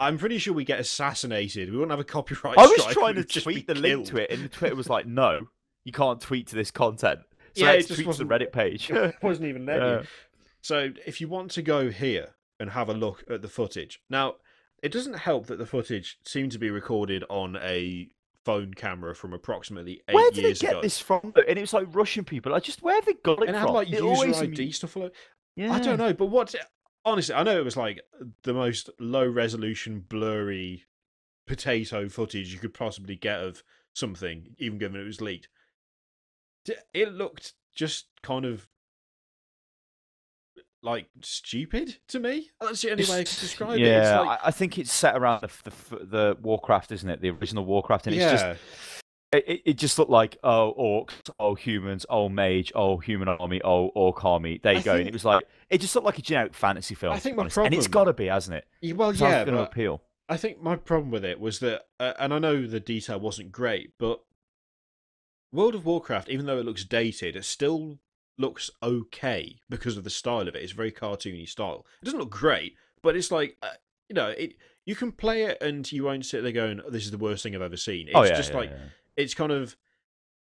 I'm pretty sure we get assassinated. We wouldn't have a copyright I was strike. trying to tweet the link to it, and Twitter was like, "No, you can't tweet to this content." So yeah, it it just tweets wasn't the Reddit page. It wasn't even letting you. So, if you want to go here and have a look at the footage, now it doesn't help that the footage seemed to be recorded on a phone camera from approximately 8 years ago. Where did they get this from? And it was like Russian people. Where have they got it and it from? had like user ID stuff all over. I don't know, but honestly, I know it was like the most low resolution, blurry potato footage you could possibly get of something, even given it was leaked. It looked just kind of like stupid to me. That's the only way I can describe it. Yeah, It's like, I think it's set around the Warcraft, isn't it? The original Warcraft, and yeah. it's just. It just looked like, oh, orcs, oh, humans, oh, mage, oh, human army, oh, orc army. There you go. And it was like, it just looked like a generic fantasy film. I think my problem... And it's got to be, hasn't it? Well, yeah, it's going to appeal. I think my problem with it was that, and I know the detail wasn't great, but World of Warcraft, even though it looks dated, it still looks okay because of the style of it. It's a very cartoony style. It doesn't look great, but it's like, you can play it and you won't sit there going, oh, this is the worst thing I've ever seen. It's it's kind of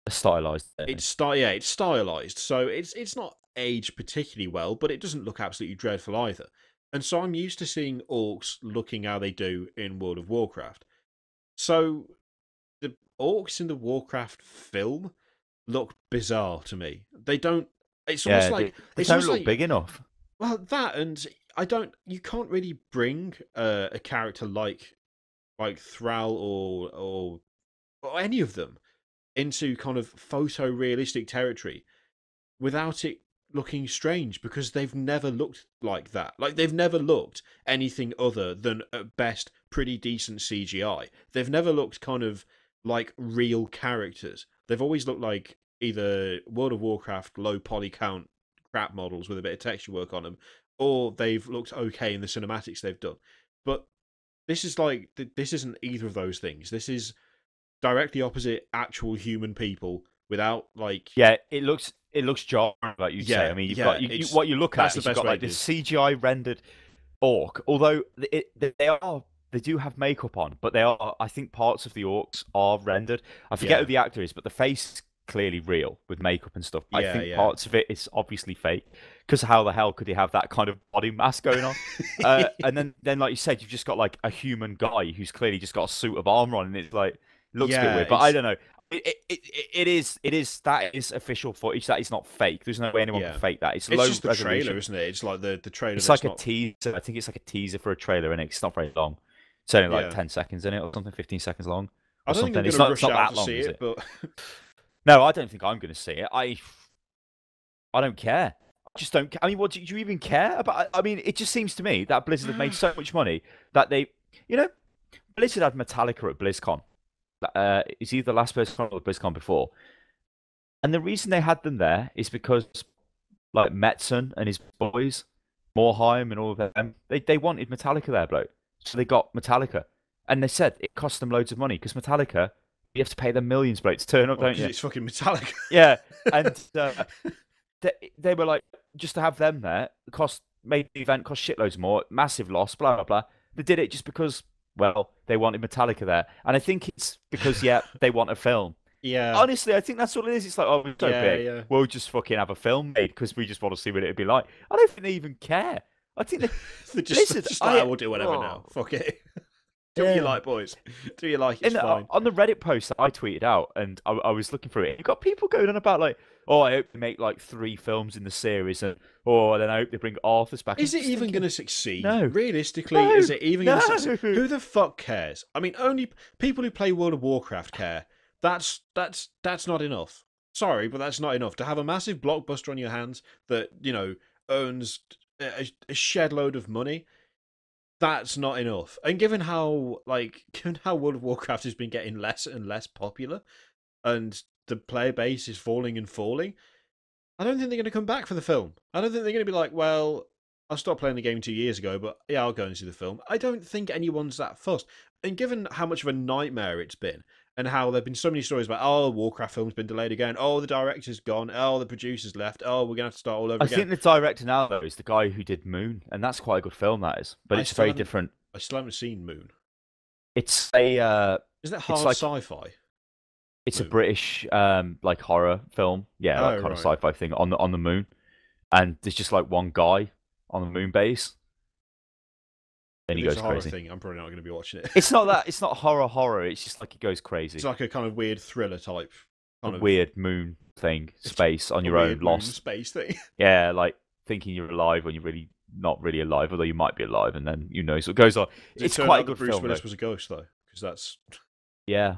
stylized. It's stylized, so it's not aged particularly well, but it doesn't look absolutely dreadful either. And so I'm used to seeing orcs looking how they do in World of Warcraft. So the orcs in the Warcraft film look bizarre to me. They don't. It's almost like they don't look big enough. Well, that and you can't really bring a character like Thrall or any of them into kind of photorealistic territory without it looking strange, because they've never looked like that. Like, they've never looked anything other than, at best, pretty decent CGI. They've never looked kind of like real characters. They've always looked like either World of Warcraft low poly count crap models with a bit of texture work on them, or they've looked okay in the cinematics they've done. But This is like this isn't either of those things. This is directly opposite actual human people without like. Yeah, it looks jarring, like you'd say. Yeah, I mean, you've yeah. got what you look at That's the is you've best got way like to this do. CGI rendered orc. Although they do have makeup on, but I think parts of the orcs are rendered. I forget who Yeah, the actor is, but the face is clearly real with makeup and stuff. I yeah, think yeah. parts of it is obviously fake, because how the hell could he have that kind of body mass going on? And then like you said, you've just got like a human guy who's clearly just got a suit of armor on, and it's like looks a bit Yeah, weird. But I don't know. It is that is official footage. That is not fake. There's no way anyone can fake that. It's it's low just the resolution. trailer, isn't it? It's like the trailer. It's That's like a not. teaser. I think it's like a teaser for a trailer, and it's not very long. It's only like Yeah, 10 seconds in it, or something, 15 seconds long, I or don't think I'm something. It's gonna not. It's rush not out that to long, see is it, it? but No, I don't think I'm going to see it. I don't care. I just don't. I mean, what do you even care about? I mean, it just seems to me that Blizzard have made so much money that you know, Blizzard had Metallica at BlizzCon. It's either the last BlizzCon or the BlizzCon before, and the reason they had them there is because like Metzen and his boys, Morheim and all of them, they wanted Metallica there, bloke. So they got Metallica, and they said it cost them loads of money because Metallica, you have to pay them millions, bloke, to turn up, don't you? it's fucking Metallica. Yeah, and they were like, just to have them there, made the event cost shitloads more, massive loss, blah blah blah. They did it just because, well, they wanted Metallica there, and I think it's because they want a film. Yeah, Honestly, I think that's what it is. It's like, oh, we're so big, yeah. we'll just fucking have a film made because we just want to see what it'd be like. I don't think they even care. I think They're listen, just like, we'll do whatever now. Fuck it. Do what you like, boys. Do you like? It's fine. On the Reddit post that I tweeted out, and I was looking through it, you got people going on about like, oh, I hope they make like 3 films in the series, and then I hope they bring Arthur's back. Is it even going to succeed? No. Realistically, No. is it even going to succeed? No. Who the fuck cares? I mean, only people who play World of Warcraft care. That's not enough. Sorry, but that's not enough. To have a massive blockbuster on your hands that, earns a shed load of money, that's not enough. And given how World of Warcraft has been getting less and less popular, and the player base is falling and falling, I don't think they're going to come back for the film. I don't think they're going to be like, well, I stopped playing the game 2 years ago, but yeah, I'll go and see the film. I don't think anyone's that fussed. And given how much of a nightmare it's been, and how there've been so many stories about, oh, the Warcraft film's been delayed again, oh, the director's gone, oh, the producer's left, oh, we're going to have to start all over again. I think the director now, though, is the guy who did Moon, and that's quite a good film, that is. But it's very different. I still haven't seen Moon. It's a... Is that hard sci-fi? It's Moon. A British like horror film. Yeah, that kind of sci-fi thing on the moon. And there's just like one guy on the moon base. Then he goes crazy. Thing, I'm probably not going to be watching it. It's not that. It's not horror. It's just like it goes crazy. It's like a kind of weird thriller type. Weird moon thing, space on your own, lost space thing. Yeah, like thinking you're alive when you're really not really alive, although you might be alive, and then so it goes on. It's quite a good Bruce film. Willis was a ghost though, because that's yeah.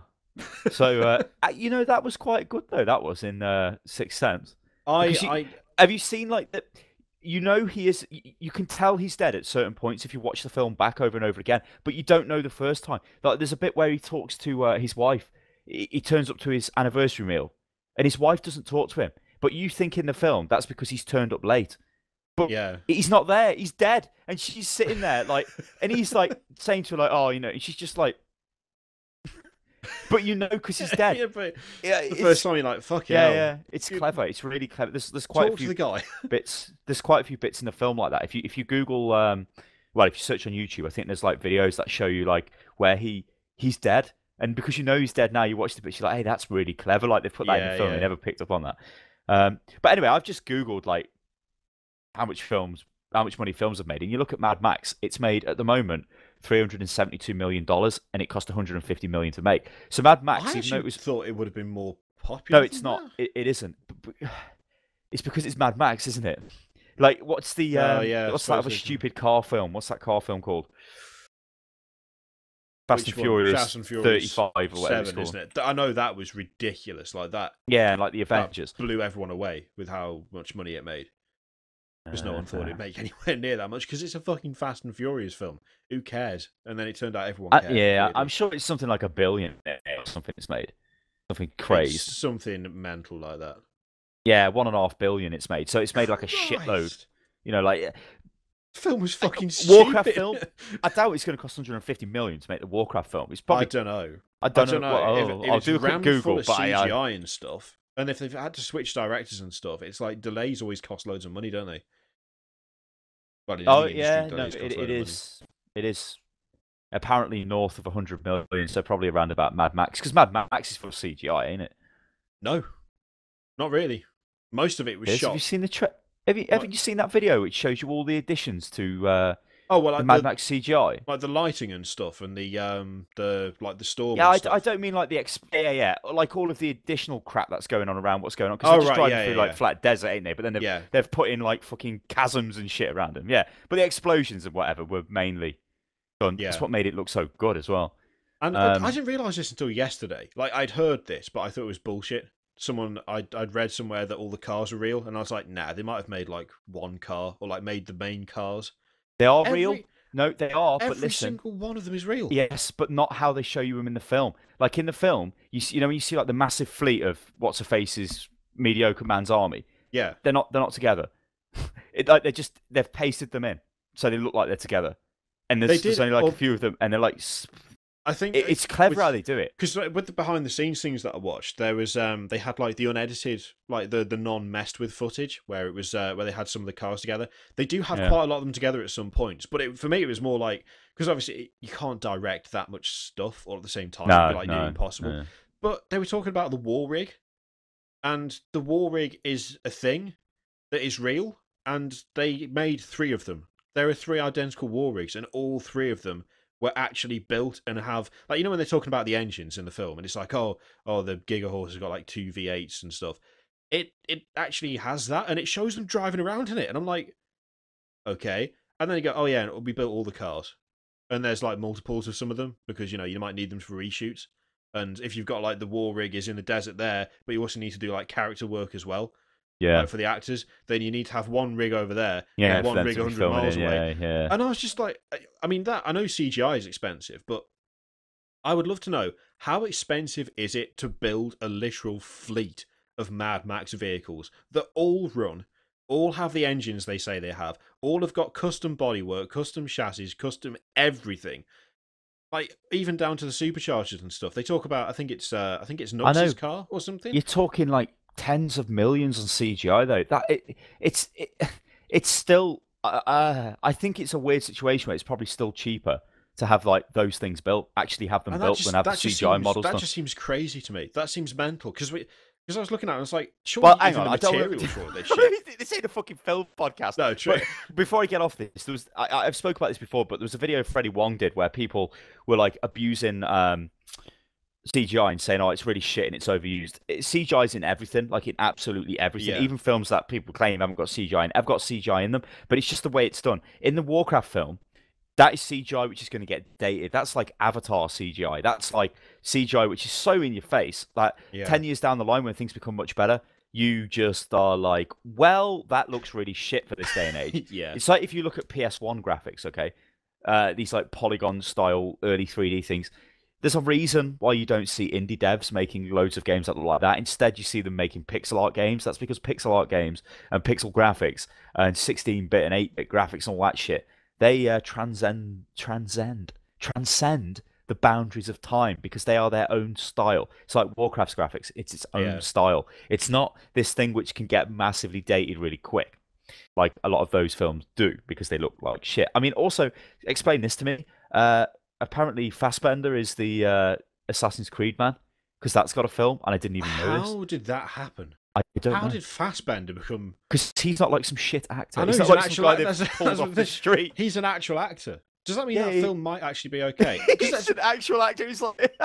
So that was quite good though. That was in Sixth Sense. Have you seen like that? He is. You can tell he's dead at certain points if you watch the film back over and over again, but you don't know the first time. Like there's a bit where he talks to his wife. He turns up to his anniversary meal, and his wife doesn't talk to him. But you think in the film that's because he's turned up late. But he's not there. He's dead, and she's sitting there like, and he's like saying to her like, oh, and she's just like. But because he's dead. The first time you're like, fuck yeah. Yeah, it's clever. It's really clever. There's quite a few bits. There's quite a few bits in the film like that. If you Google, if you search on YouTube, I think there's like videos that show you like where he's dead, and because he's dead now, you watch the bits, you're like, hey, that's really clever. Like they put that in the film. They never picked up on that. But anyway, I've just Googled like how much money films have made, and you look at Mad Max. It's made at the moment $372 million, and it cost $150 million to make. So Mad Max, I even though thought it would have been more popular. No, it's not. It isn't. But it's because it's Mad Max, isn't it? Like, what's the what's that other stupid car film? What's that car film called? Fast and Furious 35 or whatever it's called. Isn't it? I know that was ridiculous, like that. Yeah, like the Avengers blew everyone away with how much money it made. Because no one thought it'd make anywhere near that much, because it's a fucking Fast and Furious film. Who cares? And then it turned out everyone cared. Really. I'm sure it's something like $1 billion or something it's made. Something crazy. It's something mental like that. Yeah, $1.5 billion it's made. So it's made like a shitload. Like film was fucking Warcraft stupid. film. I doubt it's going to cost 150 million to make the Warcraft film. It's I probably. don't know. I I don't don't know. know Well, if I'll it's do a quick rammed full Google, of but CGI and stuff, and if they've had to switch directors and stuff, it's like delays always cost loads of money, don't they? Well, in oh any industry, yeah, no, delays cost a load of money. it is apparently north of 100 million, so probably around about Mad Max, because Mad Max is full of CGI, ain't it? No, not really. Most of it was Yes. Have shot. you seen the haven't you seen that video which shows you all the additions to Oh well, the like Mad Max CGI? like the lighting and stuff, and the like the storm Yeah, and I stuff. don't mean like yeah, like all of the additional crap that's going on around what's going on, because Oh they're just right, driving yeah, through yeah, like yeah. flat desert, ain't they? But then Yeah, they've put in like fucking chasms and shit around them. Yeah, but the explosions and whatever were mainly done. That's yeah. what made it look so good as well. And I Um, didn't realize this until yesterday. Like I'd heard this, but I thought it was bullshit. I'd read somewhere that all the cars were real, and I was like, nah, they might have made like one car or like made the main cars. they are real. Every No, they are. But every listen, single one of them is real. yes, but not how they show you them in the film. Like in the film, you know when you see like the massive fleet of what's her face's mediocre man's army. Yeah, They're not together. Like they've pasted them in, so they look like they're together. And they there's did. only like a few of them, and they're like, I think it's clever how they do it. because with the behind the scenes things that I watched, there was they had like the unedited, like the non messed with footage where it was where they had some of the cars together. They do have Yeah. quite a lot of them together at some points, but for me it was more like because obviously you can't direct that much stuff all at the same time. It'd be like nearly impossible. no. But they were talking about the war rig, and the war rig is a thing that is real, and they made 3 of them. There are 3 identical war rigs, and all 3 of them were actually built and have like when they're talking about the engines in the film, and it's like oh the Giga Horse has got like 2 V8s and stuff. It actually has that, and it shows them driving around in it, and I'm like, okay. And then you go, oh yeah, and we built all the cars, and there's like multiples of some of them because you might need them for reshoots. And if you've got like the war rig is in the desert there, but you also need to do like character work as well, Yeah, like for the actors, then you need to have one rig over there yeah, and for one them rig to be 100 filming miles it, away. yeah. And I was just like, I mean, that I know CGI is expensive, but I would love to know how expensive is it to build a literal fleet of Mad Max vehicles that all run, all have the engines they say they have, all have got custom bodywork, custom chassis, custom everything. Like even down to the superchargers and stuff. They talk about. I think it's I know. Nux's car or something. You're talking like tens of millions on CGI though. It's still. I think it's a weird situation where it's probably still cheaper to have like those things built, actually have them And built, than have the CGI models that done. just seems crazy to me. That seems mental because I was looking at it, and it's like, surely Well, hang even on, the I don't materials want for all this shit. This ain't a fucking film podcast. No, true. But before I get off this, I've spoke about this before, but there was a video Freddie Wong did where people were like abusing CGI and saying, "Oh, it's really shit and it's overused." CGI's in everything, like in absolutely everything. Yeah. Even films that people claim haven't got CGI in, have got CGI in them, but it's just the way it's done. In the Warcraft film, that is CGI which is going to get dated. That's like Avatar CGI. That's like CGI which is so in your face that Yeah. 10 years down the line when things become much better, you just are like, well, that looks really shit for this day and age. Yeah. It's like if you look at PS1 graphics, okay? These like polygon style early 3D things. There's a reason why you don't see indie devs making loads of games that look like that. Instead, you see them making pixel art games. That's because pixel art games and pixel graphics and 16-bit and 8-bit graphics and all that shit, they transcend the boundaries of time because they are their own style. It's like Warcraft's graphics; it's its own style. It's not this thing which can get massively dated really quick, like a lot of those films do because they look like shit. I mean, also explain this to me. Apparently, Fassbender is the Assassin's Creed man because that's got a film, and I didn't even know this. How did that happen? I don't How know. did Fassbender become? Because he's not like some shit actor. I know He's he's not an like some actual guy actor. they've That's- pulled that's off the the thing. street. He's an actual actor. Does that mean Yeah, that he- film might actually be okay? 'Cause He's that's- an actual actor. He's like,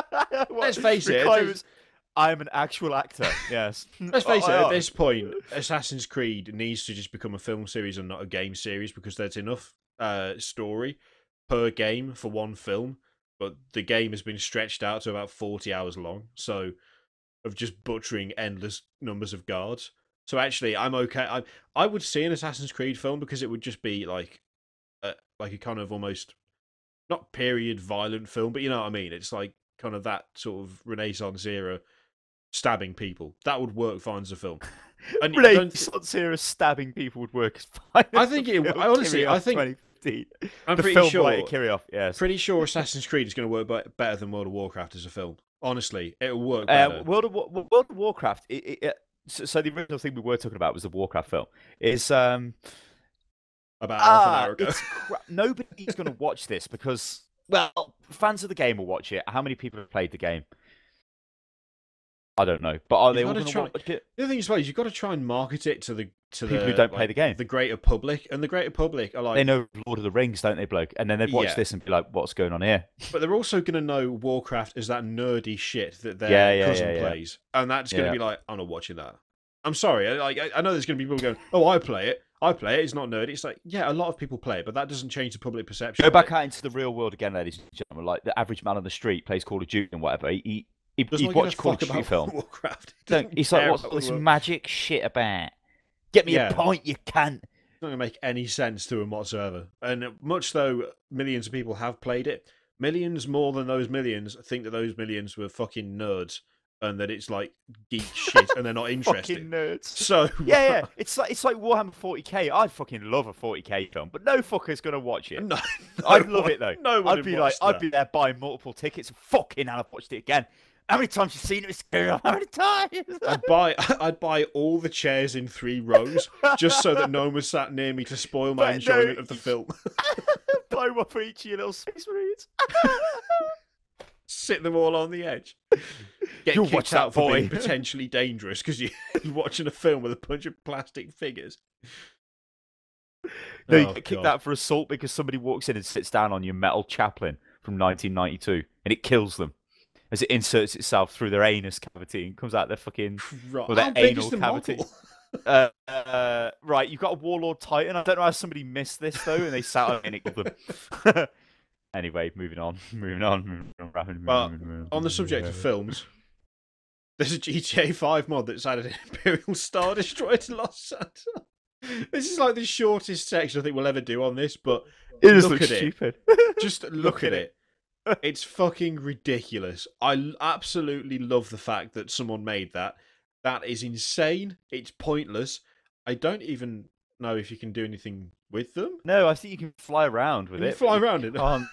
Let's face it, I'm an actual actor. Yes. Let's face it, I at am. this point, Assassin's Creed needs to just become a film series and not a game series because there's enough story per game for one film, but the game has been stretched out to about 40 hours long, so of just butchering endless numbers of guards. So actually, I'm okay. I would see an Assassin's Creed film because it would just be like a kind of almost not period violent film, but you know what I mean. It's like kind of that sort of Renaissance era stabbing people. That would work fine as a film. And Renaissance-era stabbing people would work as fine. I think honestly, I think 2015. I'm the pretty film sure. related Kirioth, yes. Pretty sure Assassin's Creed is going to work better than World of Warcraft as a film. Honestly, it'll work better. World of Warcraft. So the original thing we were talking about was the Warcraft film. Is about half an hour ago. Nobody's going to watch this because, well, fans of the game will watch it. How many people have played the game? I don't know, but are they all going to watch it? The other thing is, you've got to try and market it to the people who don't play the game, the greater public, and the greater public are like, they know Lord of the Rings, don't they, bloke? And then they'd watch this and be like, "What's going on here?" But they're also going to know Warcraft as that nerdy shit that their cousin plays, and that's going to be like, "I'm not watching that." I'm sorry, I know there's going to be people going, "Oh, I play it. It's not nerdy." It's like, yeah, a lot of people play it, but that doesn't change the public perception. Go back out into the real world again, ladies and gentlemen. Like the average man on the street plays Call of Duty and whatever. He'd watch Call of Duty film. Warcraft. He's like, what's all this magic shit about? Get me a point, you can't. It's not going to make any sense to him whatsoever. And much though millions of people have played it, millions more than those millions think that those millions were fucking nerds and that it's like geek shit and they're not interested. Fucking nerds. So yeah. It's like Warhammer 40k. I'd fucking love a 40k film, but no fucker's gonna watch it. No, I'd love it though. No, I'd be there buying multiple tickets. Fucking hell, I've watched it again. How many times have you seen it, girl? How many times? I'd buy all the chairs in 3 rows just so that no one was sat near me to spoil my enjoyment of the film. Buy one for each of your little Space Marines. Sit them all on the edge. You'll kicked out for being potentially dangerous because you're watching a film with a bunch of plastic figures. No, you get kicked out for assault because somebody walks in and sits down on your metal chaplain from 1992 and it kills them as it inserts itself through their anus cavity and comes out their fucking or their anal cavity. Right, you've got a Warlord Titan. I don't know how somebody missed this though, and they sat on it and it killed them. Anyway, moving on. On the subject of films, there's a GTA 5 mod that's added an Imperial Star Destroyer to Los Santos. This is like the shortest section I think we'll ever do on this, but it is stupid. Just look at it. It's fucking ridiculous. I absolutely love the fact that someone made that. That is insane. It's pointless. I don't even know if you can do anything with them. No, I think you can fly around with it. Fly around it. You can't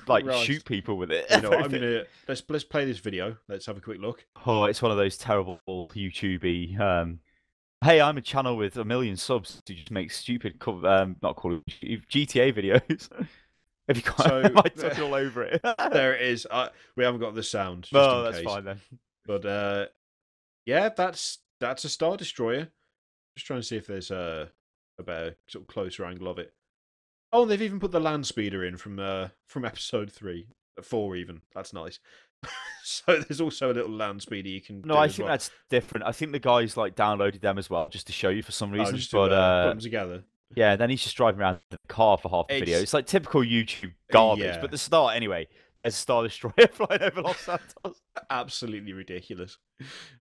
like shoot people with it. You know, I'm gonna let's play this video. Let's have a quick look. Oh, it's one of those terrible YouTubey. Hey, I'm a channel with 1 million subs to just make stupid not call it GTA videos. Have you got? Am I talking all over it? There it is. We haven't got the sound. Just no, in that's case. fine then. But yeah, that's a Star Destroyer. Just trying to see if there's a better sort of closer angle of it. Oh, they've even put the land speeder in from episode 4 even. That's nice. So there's also a little land speeder you can. No, I think that's different. I think the guys like downloaded them as well just to show you for some reason. Just to put them together. Yeah, then he's just driving around in the car for half the video. It's like typical YouTube garbage. But the start, anyway, there's a Star Destroyer flying over Los Santos. Absolutely ridiculous.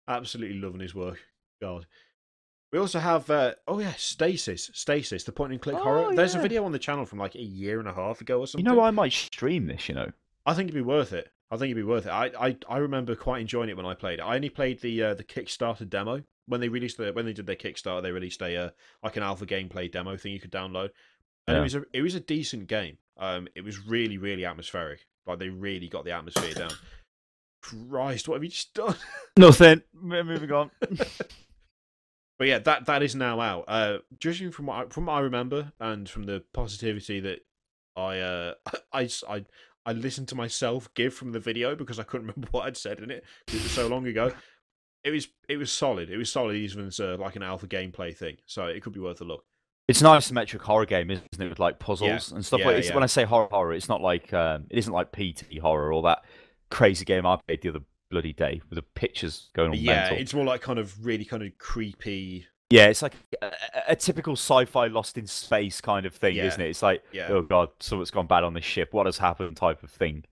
Absolutely loving his work. God. We also have, Stasis, the point-and-click horror. There's a video on the channel from like a year and a half ago or something. You know, I might stream this, you know. I think it'd be worth it. I remember quite enjoying it when I played it. I only played the Kickstarter demo. When they did their Kickstarter, they released like an alpha gameplay demo thing you could download, and it was a decent game. It was really, really atmospheric. Like they really got the atmosphere down. Christ, what have you just done? Nothing. Moving on. But yeah, that is now out. Judging from what I remember and from the positivity that I listened to myself give from the video because I couldn't remember what I'd said in it because it was so long ago. It was solid. It was solid even as like an alpha gameplay thing. So it could be worth a look. It's an isometric horror game, isn't it? With like puzzles and stuff like that. When I say horror, it's not like it isn't like PT horror or that crazy game I played the other bloody day with the pictures going on mental. It's more like kind of really kind of creepy. Yeah, it's like a typical sci-fi Lost in Space kind of thing, isn't it? It's like, oh god, something's gone bad on this ship. What has happened? Type of thing.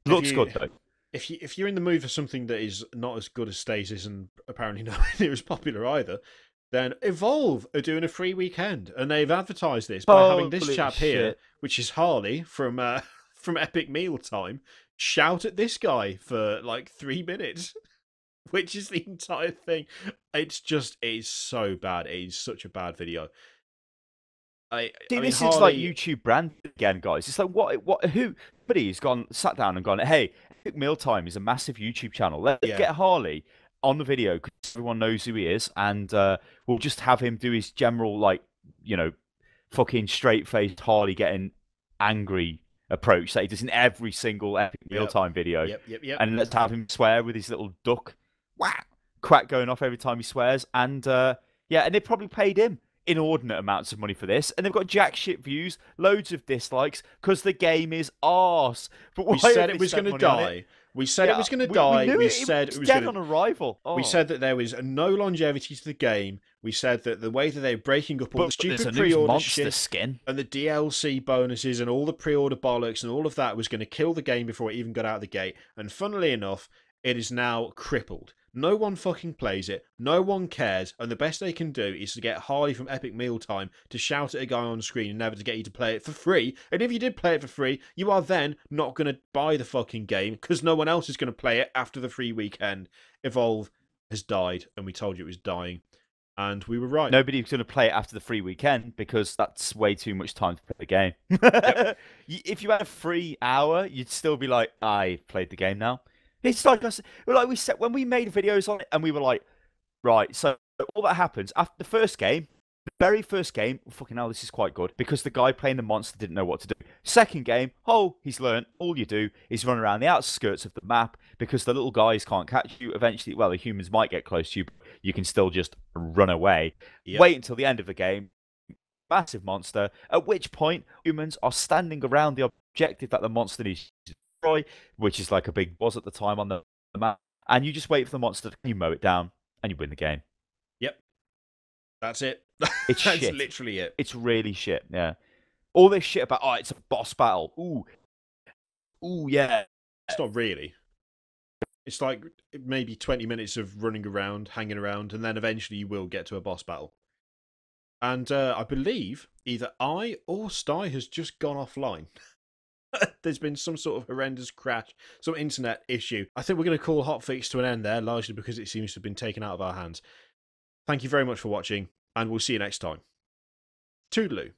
Looks good though. If you're in the mood for something that is not as good as Stasis and apparently not near as popular either, then Evolve are doing a free weekend, and they've advertised this by having this chap here, which is Harley from Epic Mealtime, shout at this guy for like 3 minutes which is the entire thing. It's so bad. It is such a bad video. I mean, this Harley... is like YouTube brand again, guys. It's like who? Somebody's sat down and gone, hey, Epic Mealtime is a massive YouTube channel. Let's get Harley on the video because everyone knows who he is, and we'll just have him do his general, like, fucking straight-faced Harley getting angry approach that he does in every single Epic Mealtime video. Yep. And let's have him swear with his little duck quack going off every time he swears. And and they probably paid him inordinate amounts of money for this, and they've got jack shit views, loads of dislikes because the game is arse. But we said it was going to die. We said it was going to die. We said it was dead on arrival. We said that there was no longevity to the game. We said that the way that they're breaking up all the stupid pre-order shit skin and the DLC bonuses and all the pre-order bollocks and all of that was going to kill the game before it even got out of the gate. And funnily enough, it is now crippled. No one fucking plays it. No one cares. And the best they can do is to get Harley from Epic Mealtime to shout at a guy on screen and never to get you to play it for free. And if you did play it for free, you are then not going to buy the fucking game because no one else is going to play it after the free weekend. Evolve has died, and we told you it was dying. And we were right. Nobody's going to play it after the free weekend because that's way too much time to play the game. Yep. If you had a free hour, you'd still be like, I played the game now. It's like us, like we said when we made videos on it, and we were like, right. So all that happens after the first game, the very first game. Fucking hell, this is quite good because the guy playing the monster didn't know what to do. Second game, he's learned. All you do is run around the outskirts of the map because the little guys can't catch you. Eventually, well, the humans might get close to you. But you can still just run away. Yep. Wait until the end of the game. Massive monster. At which point, humans are standing around the objective that the monster needs to destroy, which is like a big boss at the time on the map, and you just wait for the monster, you mow it down, and you win the game. Yep, that's it. It's that's shit. Literally it. It's really shit. Yeah, all this shit about it's a boss battle. Ooh, yeah. It's not really. It's like maybe 20 minutes of running around, hanging around, and then eventually you will get to a boss battle. And I believe either I or Sty has just gone offline. There's been some sort of horrendous crash, some internet issue. I think we're going to call HOTFIX to an end there, largely because it seems to have been taken out of our hands. Thank you very much for watching, and we'll see you next time. Toodaloo.